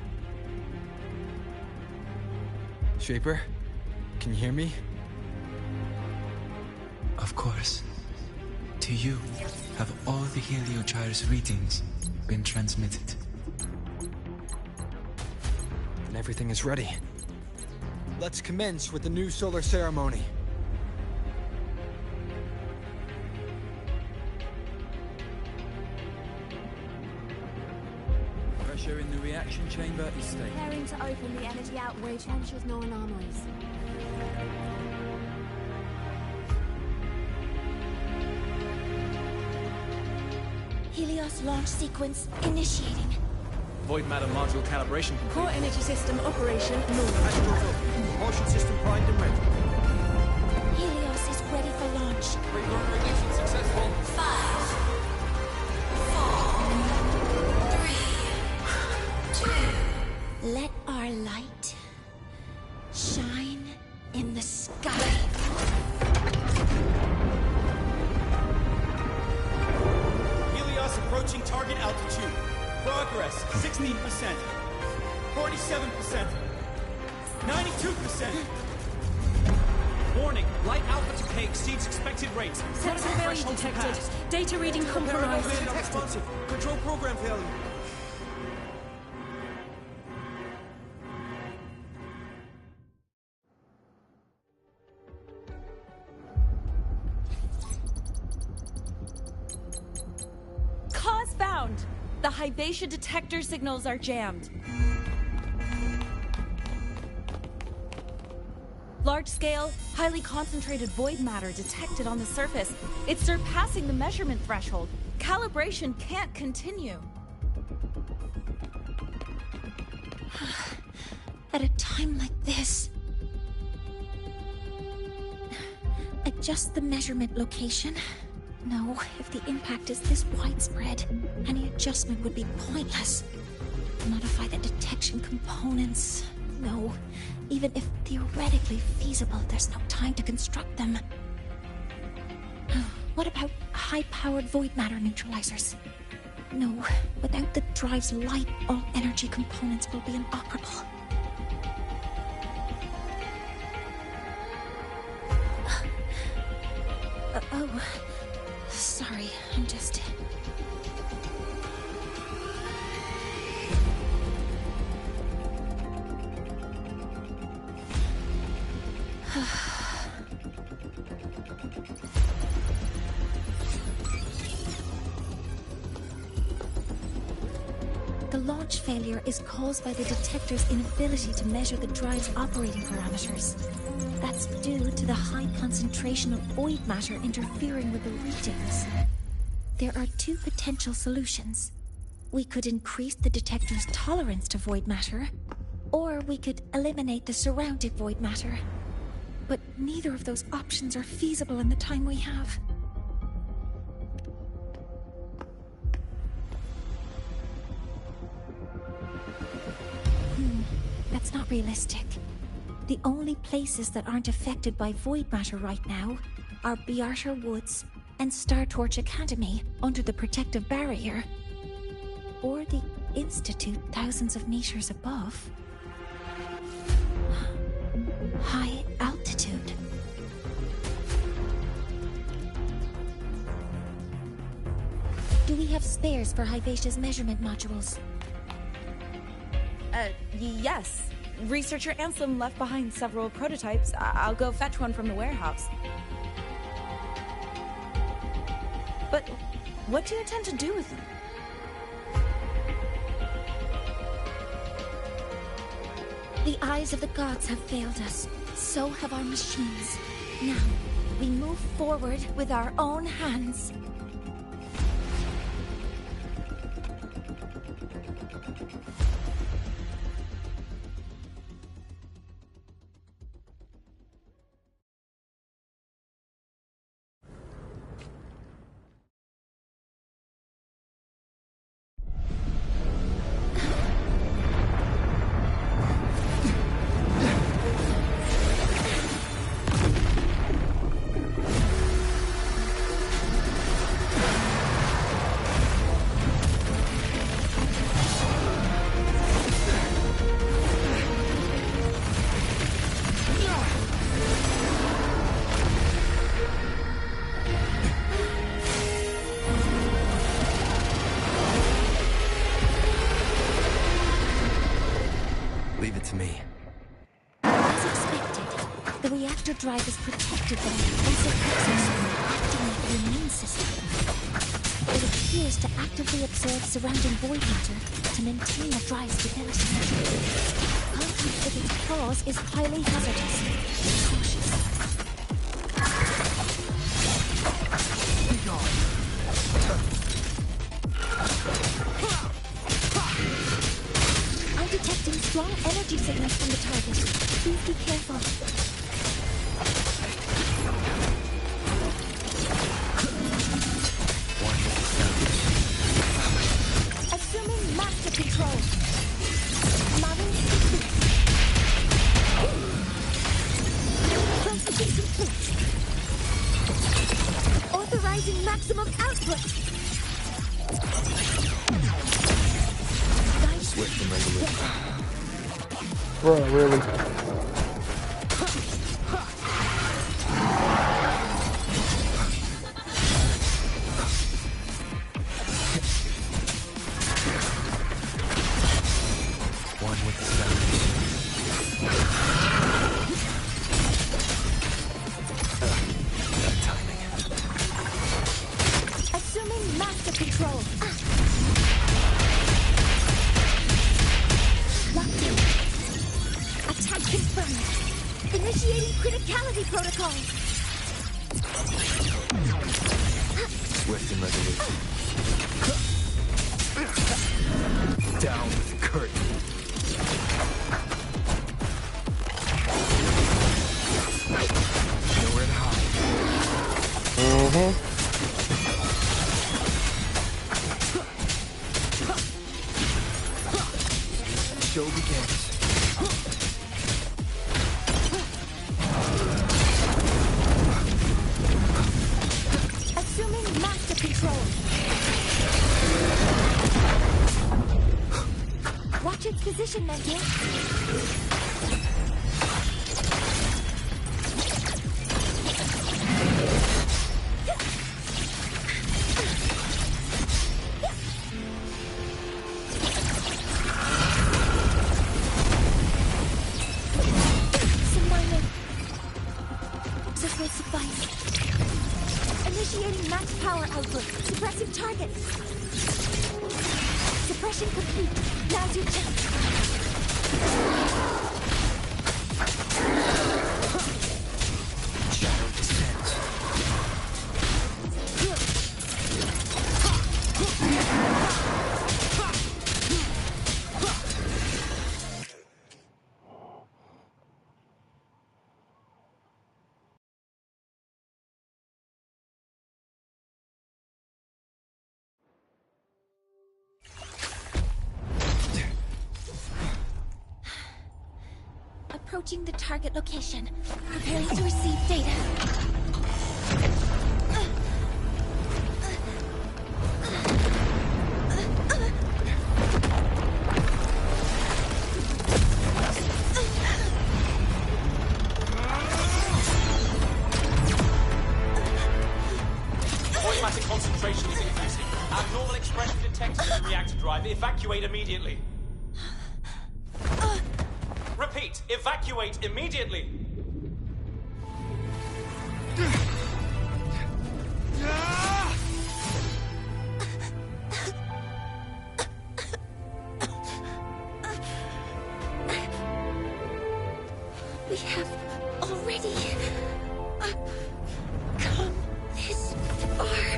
Speaker 18: Shaper, can you hear me?
Speaker 7: Of course. To you, have all the Heliogyre's readings been transmitted?
Speaker 18: And everything is ready. Let's commence with the new solar ceremony.
Speaker 21: Pressure in the reaction chamber is stable.
Speaker 13: Preparing to open the energy outreach. Ensures no anomalies.
Speaker 1: Helios launch sequence initiating.
Speaker 21: Void matter module calibration complete.
Speaker 6: Core energy system operation normal.
Speaker 21: Astrals up. Propulsion system primed and ready.
Speaker 1: Helios is ready for launch.
Speaker 21: Pre-burner ignition successful.
Speaker 1: 5, 4, 3, 2. Let our light shine in the sky.
Speaker 9: Helios approaching target altitude. Progress 16%, 47%, 92%. Warning, light output decay exceeds expected rates.
Speaker 6: Sensor failure detected. Data reading compromised.
Speaker 9: Unresponsive. Control program failure.
Speaker 22: Cause found! The Hyvatia detector signals are jammed. Large-scale, highly concentrated void matter detected on the surface. It's surpassing the measurement threshold. Calibration can't continue.
Speaker 1: At a time like this. Adjust the measurement location. No, if the impact is this widespread, any adjustment would be pointless. Modify the detection components. No, even if theoretically feasible, there's no time to construct them. What about high-powered void matter neutralizers? No, without the drive's light, all energy components will be inoperable. Oh, sorry, I'm just... The launch failure is caused by the detector's inability to measure the drive's operating parameters. That's due to the high concentration of void matter interfering with the readings. There are two potential solutions. We could increase the detector's tolerance to void matter, or we could eliminate the surrounding void matter. But neither of those options are feasible in the time we have. That's not realistic. The only places that aren't affected by void matter right now are Bearter Woods and Star Torch Academy under the protective barrier, or the Institute thousands of meters above. High altitude. Do we have spares for Hyvatia's measurement modules?
Speaker 22: Yes. Researcher Ansem left behind several prototypes. I'll go fetch one from the warehouse. But what do you intend to do with them?
Speaker 1: The eyes of the gods have failed us. So have our machines. Now, we move forward with our own hands. reactor drive is protected by a exoskeleton acting like the immune system. It appears to actively absorb surrounding void matter to maintain the drive's stability. Contact with its claws is highly hazardous. Be cautious.
Speaker 5: Be gone.
Speaker 1: I'm detecting strong energy signals from the target. Please be careful. Assuming master control. Model complete. Processing complete. Authorizing maximum output.
Speaker 8: Swift and resolute.
Speaker 2: Bro, really?
Speaker 8: One with the sound. Bad timing.
Speaker 1: Assuming master control. Locked in. Attack confirmed. Initiating criticality protocol.
Speaker 8: Swift and resolute. Down with the curtain. Nowhere to hide. Show begins.
Speaker 1: Assuming master control. Watch its position, Mentor. Some minor. This will suffice. Initiating max power output. Suppressing target. Suppression complete. Now's your chance.
Speaker 8: Shadow descends.
Speaker 1: Approaching the target location. Preparing to receive data.
Speaker 21: Automatic concentration is increasing. Abnormal expression detected in the reactor drive. Evacuate immediately. Repeat, evacuate immediately.
Speaker 1: We have already come this far.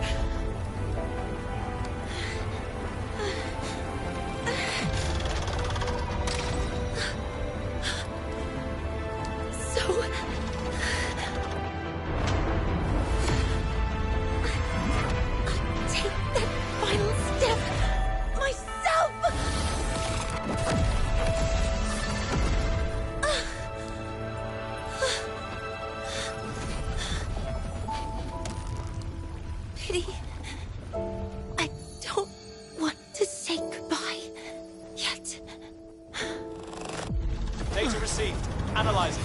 Speaker 1: So I'll take that final step myself. Pity. I don't want to say goodbye yet.
Speaker 21: Data received. Analyzing.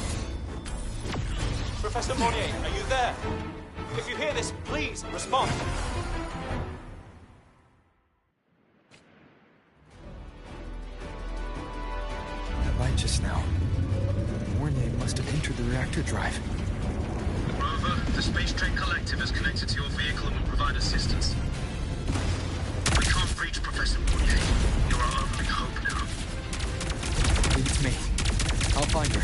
Speaker 21: Professor Monnier, are you there? If you hear this, please respond.
Speaker 8: That light just now. Mornier must have entered the reactor drive.
Speaker 12: the Space Trek Collective is connected to your vehicle and will provide assistance. We can't reach Professor Mounier. You're our only hope now.
Speaker 18: Leave it to me. I'll find her.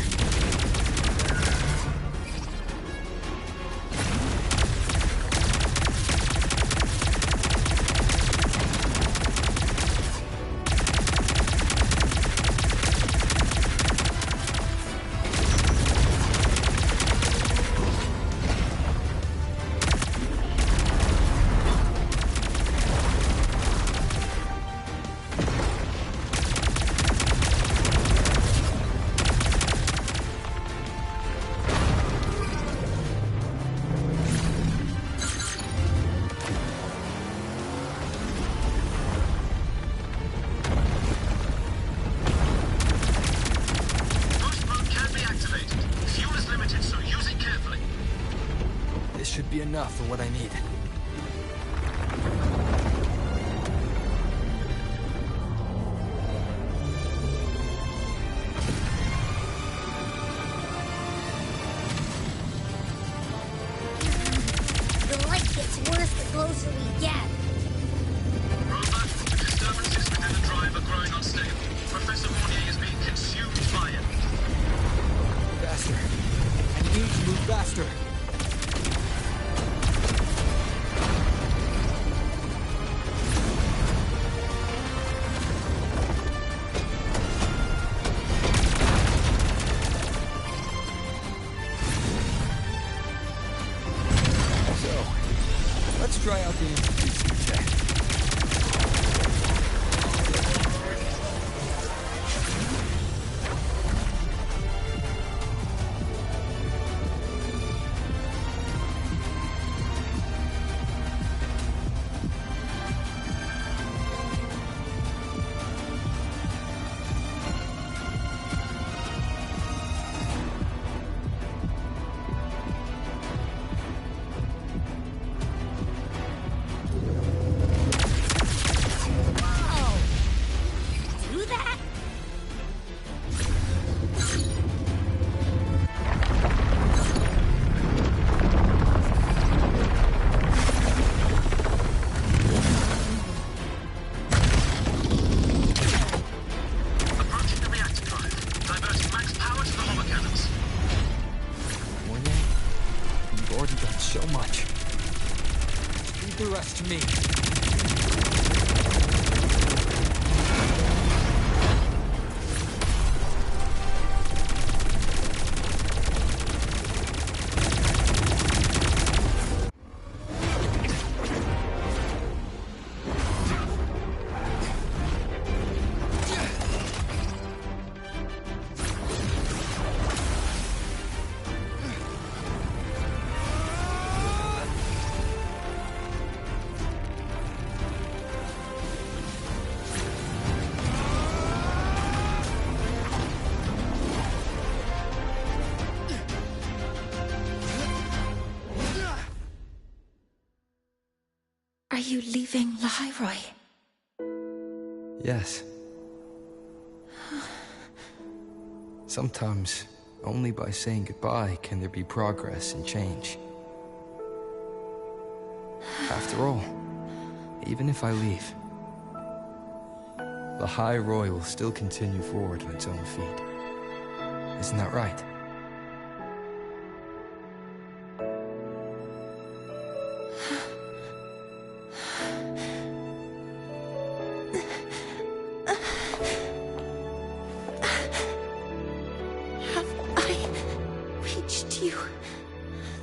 Speaker 18: Should be enough for what I need.
Speaker 3: The light gets worse the closer we get.
Speaker 12: Robert, the disturbances within the drive are growing unstable. Professor Mounier is being consumed by it.
Speaker 18: Faster. I need to move faster. Try out the institution check. The rest to me.
Speaker 1: Are you leaving Lahairoi?
Speaker 8: Yes. Sometimes, only by saying goodbye can there be progress and change. After all, even if I leave, Lahairoi will still continue forward on its own feet. Isn't that right?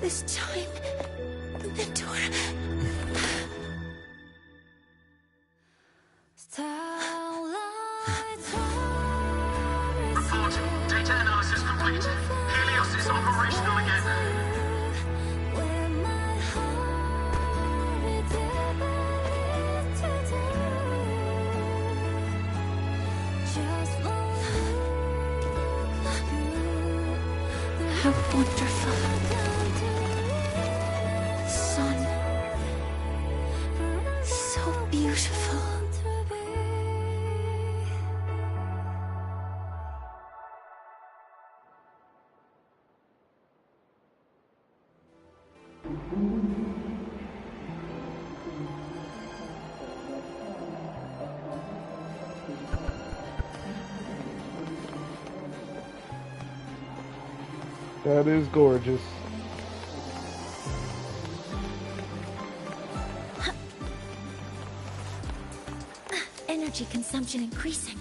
Speaker 1: This time, Mentor.
Speaker 12: Report. Data analysis complete. Helios is operational again.
Speaker 1: How wonderful. Sun. So beautiful.
Speaker 2: That is gorgeous.
Speaker 1: Energy consumption increasing.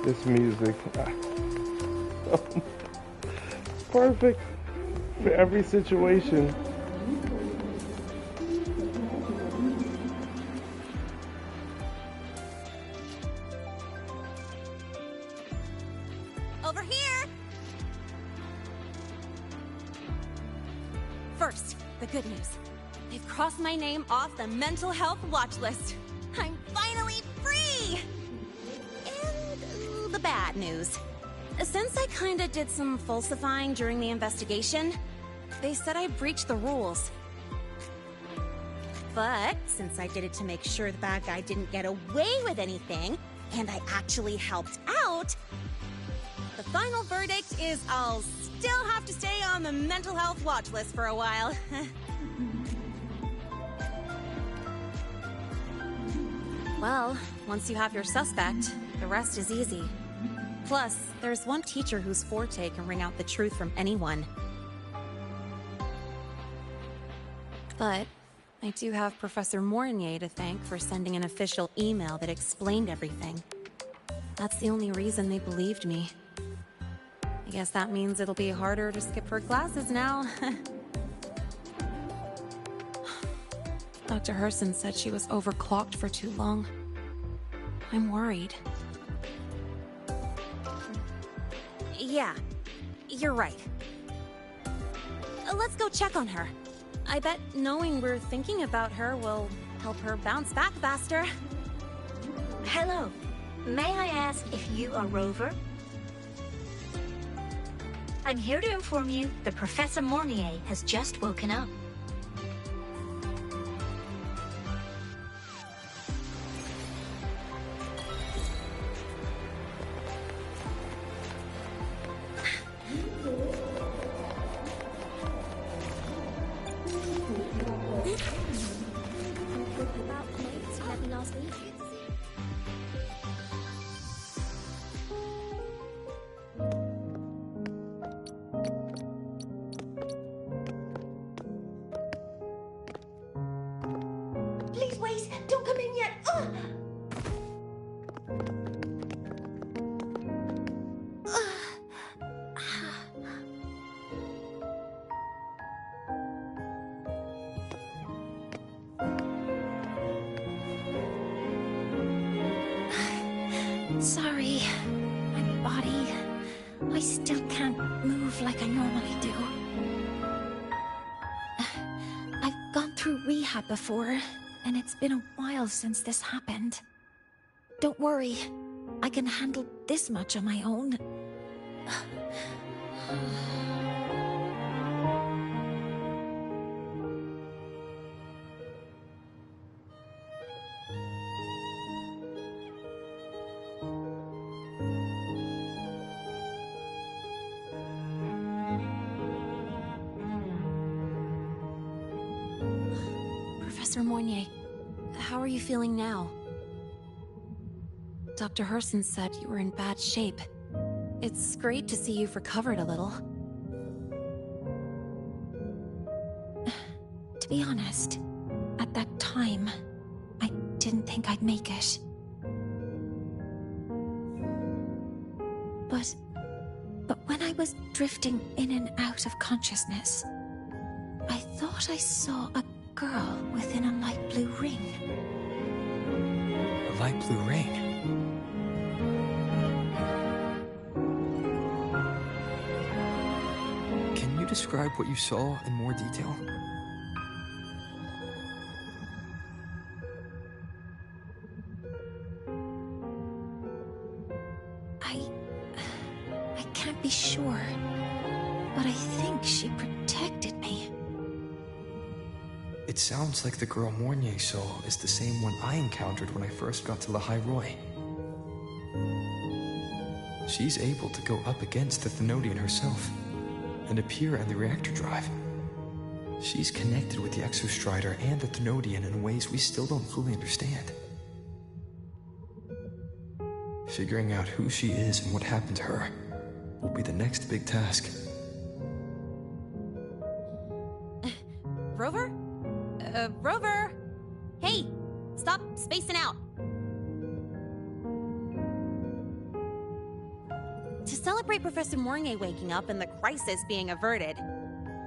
Speaker 2: This music. Perfect for every situation.
Speaker 4: Over here! First, the good news. They've crossed my name off the mental health watch list. I'm finally free! And the bad news. Since I kinda did some falsifying during the investigation, they said I breached the rules. But since I did it to make sure the bad guy didn't get away with anything, and I actually helped out, the final verdict is I'll still have to stay on the mental health watch list for a while. Well, once you have your suspect, the rest is easy. Plus, there's one teacher whose forte can wring out the truth from anyone. But I do have Professor Mornier to thank for sending an official email that explained everything. That's the only reason they believed me. I guess that means it'll be harder to skip her classes now. Dr. Herson said she was overclocked for too long. I'm worried. Yeah, you're right. Let's go check on her. I bet knowing we're thinking about her will help her bounce back faster.
Speaker 1: Hello. May I ask if you are Rover? I'm here to inform you that Professor Mornier has just woken up. Please wait! Don't come in yet! Ugh. Sorry, my body. I still can't move like I normally do. I've gone through rehab before, and it's been a while since this happened. Don't worry, I can handle this much on my own.
Speaker 4: Professor Mornier, how are you feeling now? Dr. Herson said you were in bad shape. It's great to see you've recovered a little.
Speaker 1: To be honest, at that time, I didn't think I'd make it. But when I was drifting in and out of consciousness, I thought I saw a girl within a light blue ring.
Speaker 8: A light blue ring? Can you describe what you saw in more detail?
Speaker 1: I can't be sure, but I think she protected me.
Speaker 8: It sounds like the girl Mornier saw is the same one I encountered when I first got to La Roy. She's able to go up against the Thenodian herself and appear in the reactor drive. She's connected with the Exostrider and the Thenodian in ways we still don't fully understand. Figuring out who she is and what happened to her will be the next big task.
Speaker 4: Rover? Rover! Hey! Stop spacing out! To celebrate Professor Mornier waking up and the crisis being averted,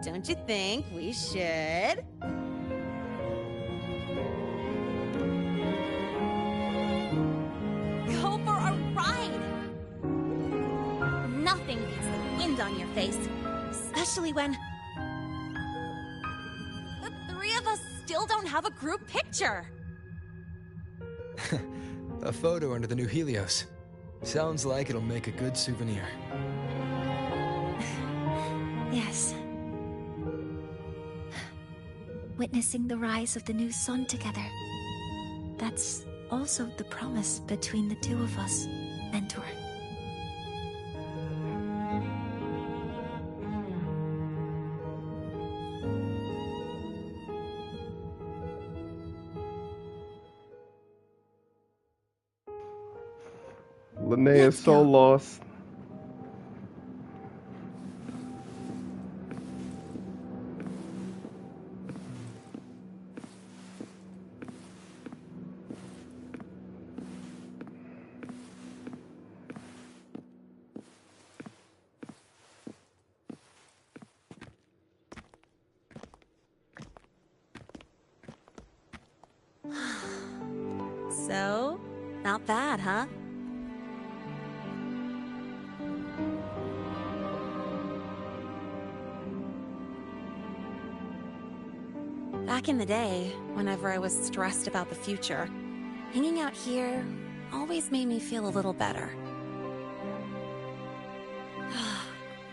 Speaker 4: don't you think we should... go for a ride? Nothing beats the wind on your face, especially when... the three of us still don't have a group picture.
Speaker 18: A photo under the new Helios. Sounds like it'll make a good souvenir.
Speaker 1: Yes. Witnessing the rise of the new sun together. That's also the promise between the two of us, Mentor.
Speaker 2: Linnea is so lost.
Speaker 4: So, not bad, huh? Back in the day, whenever I was stressed about the future, hanging out here always made me feel a little better.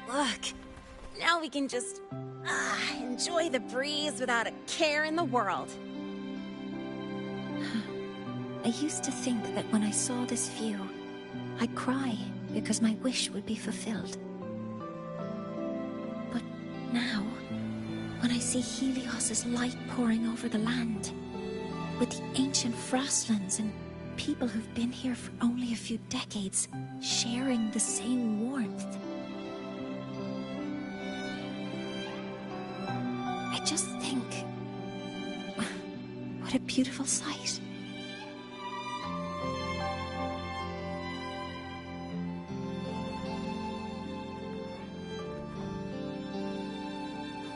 Speaker 4: Look, now we can just enjoy the breeze without a care in the world.
Speaker 1: I used to think that when I saw this view, I'd cry because my wish would be fulfilled. But now, when I see Helios's light pouring over the land, with the ancient frostlands and people who've been here for only a few decades sharing the same warmth, I just think, what a beautiful sight.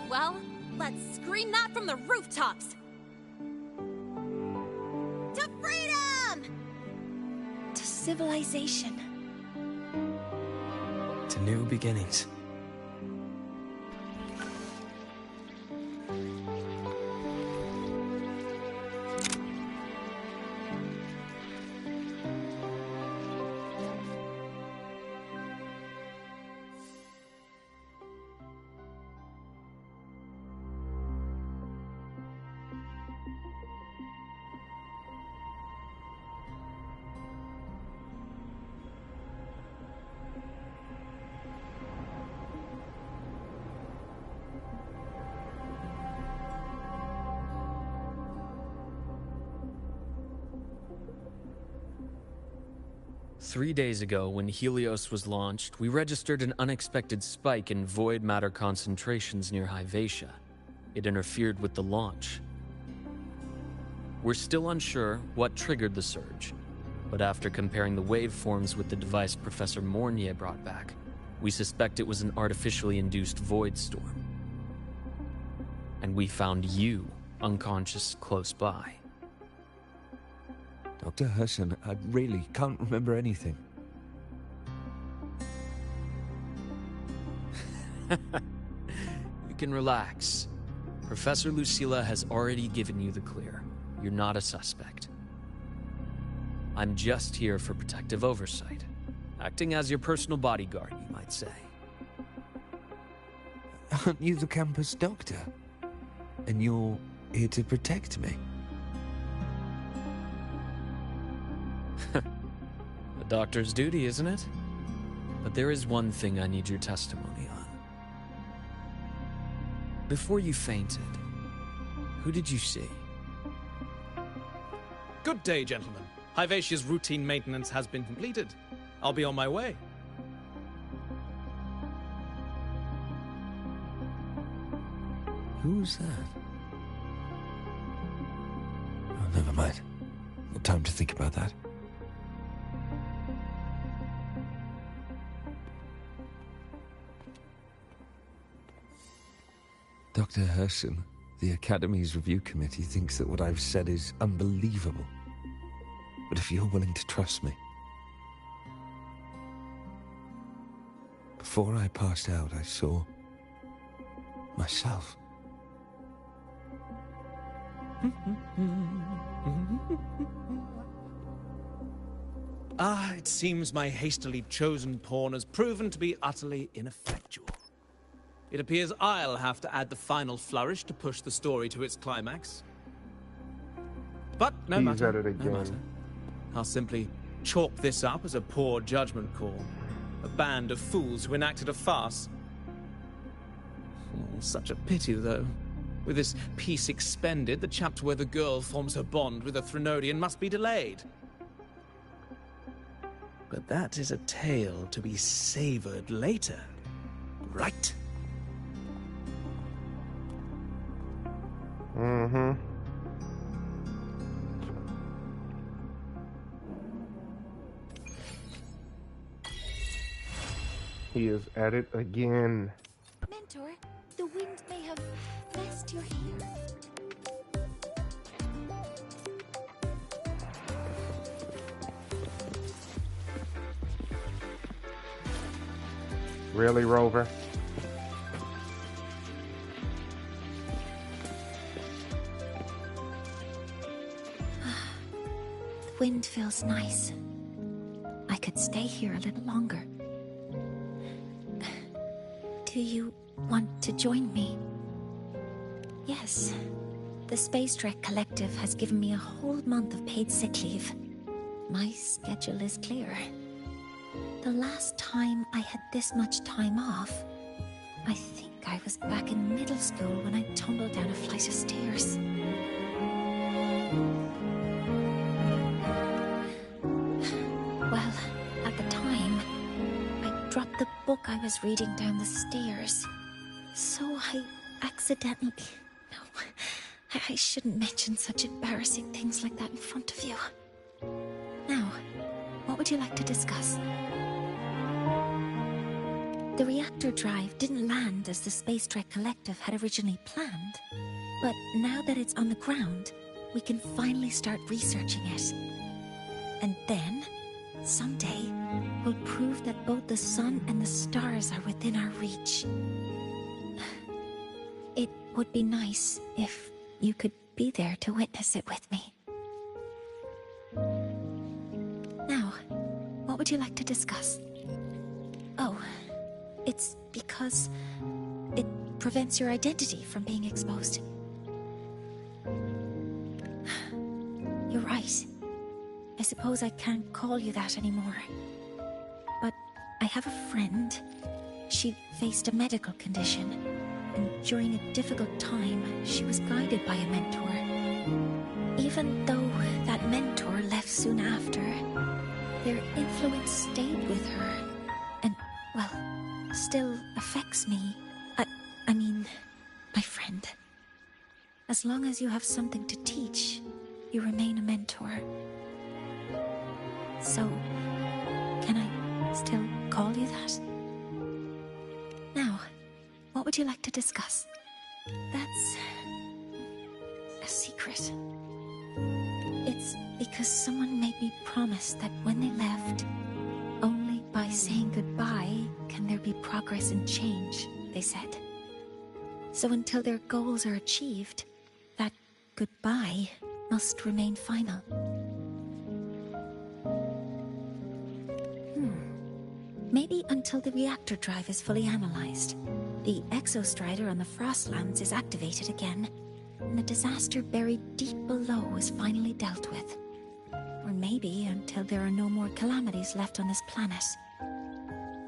Speaker 4: Well, let's scream that from the rooftops! To freedom!
Speaker 1: To civilization.
Speaker 8: To new beginnings.
Speaker 14: Three days ago, when Helios was launched, we registered an unexpected spike in void matter concentrations near Hyvatia. It interfered with the launch. We're still unsure what triggered the surge, but after comparing the waveforms with the device Professor Mornier brought back, we suspect it was an artificially induced void storm. And we found you unconscious close by.
Speaker 15: Dr. Herson, I really can't remember anything.
Speaker 14: You can relax. Professor Lucilla has already given you the clear. You're not a suspect. I'm just here for protective oversight. Acting as your personal bodyguard, you might say.
Speaker 15: Aren't you the campus doctor? And you're here to protect me?
Speaker 14: The doctor's duty, isn't it? But there is one thing I need your testimony on. Before you fainted, who did you see?
Speaker 21: Good day, gentlemen. Hivatia's routine maintenance has been completed. I'll be on my way.
Speaker 15: Who's that? Oh, never mind. No time to think about that. Dr. Herson, the Academy's review committee thinks that what I've said is unbelievable. But if you're willing to trust me... Before I passed out, I saw... myself.
Speaker 21: It seems my hastily chosen pawn has proven to be utterly ineffectual. It appears I'll have to add the final flourish to push the story to its climax. But no matter. No matter. I'll simply chalk this up as a poor judgment call. A band of fools who enacted a farce. Oh, such a pity, though. With this piece expended, the chapter where the girl forms her bond with a Threnodian must be delayed. But that is a tale to be savored later, right?
Speaker 2: Mm-hmm. He is at it again.
Speaker 1: Mentor, the wind may have messed your hair.
Speaker 2: Really, Rover?
Speaker 1: The wind feels nice. I could stay here a little longer. Do you want to join me? Yes. The Space Trek Collective has given me a whole month of paid sick leave. My schedule is clear. The last time I had this much time off, I think I was back in middle school when I tumbled down a flight of stairs. Well, at the time, I dropped the book I was reading down the stairs. So I accidentally... No, I shouldn't mention such embarrassing things like that in front of you. Now, what would you like to discuss? The reactor drive didn't land as the Space Trek Collective had originally planned. But now that it's on the ground, we can finally start researching it. And then, someday, we'll prove that both the sun and the stars are within our reach. It would be nice if you could be there to witness it with me. Now, what would you like to discuss? Oh, it's because it prevents your identity from being exposed. You're right. I suppose I can't call you that anymore. But I have a friend. She faced a medical condition, and during a difficult time, she was guided by a mentor. Even though that mentor left soon after, their influence stayed with her, and, well, still affects me. I mean, my friend. As long as you have something to teach, you remain a mentor. So, can I still call you that? Now, what would you like to discuss? That's a secret. It's because someone made me promise that when they left, only by saying goodbye can there be progress and change, they said. So until their goals are achieved, that goodbye must remain final. Maybe until the reactor drive is fully analyzed, the exostrider on the Frostlands is activated again, and the disaster buried deep below is finally dealt with. Or maybe until there are no more calamities left on this planet.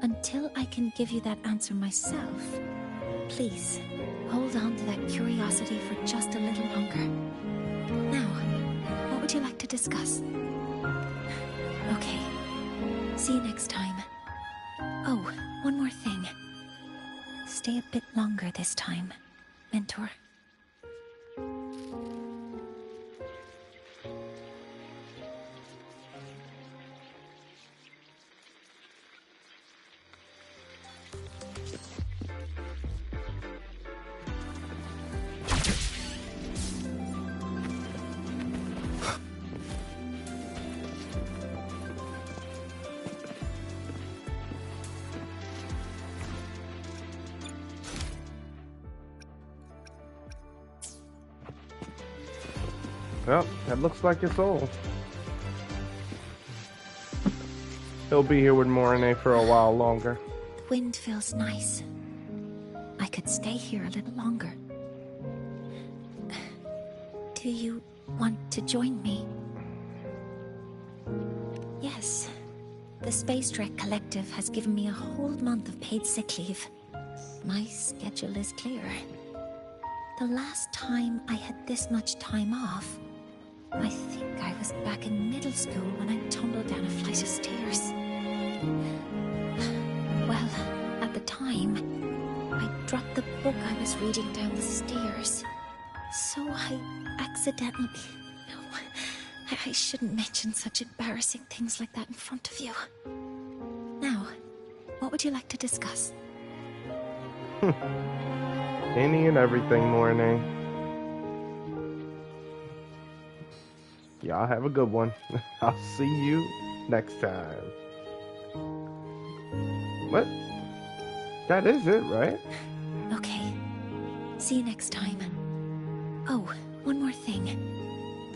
Speaker 1: Until I can give you that answer myself, Please, hold on to that curiosity for just a little longer. Now, what would you like to discuss? Okay. See you next time. Oh, one more thing. Stay a bit longer this time, Mentor.
Speaker 2: Well, that looks like it's all. He'll be here with Morine for a while longer.
Speaker 1: The wind feels nice. I could stay here a little longer. Do you want to join me? Yes. The Space Trek Collective has given me a whole month of paid sick leave. My schedule is clear. The last time I had this much time off, I think I was back in middle school when I tumbled down a flight of stairs. Well, at the time, I dropped the book I was reading down the stairs. So I accidentally... No, I shouldn't mention such embarrassing things like that in front of you. Now, what would you like to discuss?
Speaker 2: Any and everything, Morine. Y'all have a good one. I'll see you next time. What? That is it, right?
Speaker 1: Okay. See you next time. Oh, one more thing.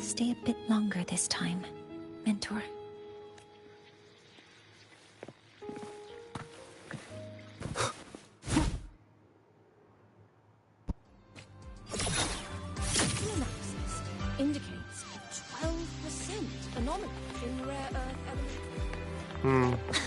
Speaker 1: Stay a bit longer this time, Mentor.
Speaker 6: Indicates 12% anomaly in rare earth elements.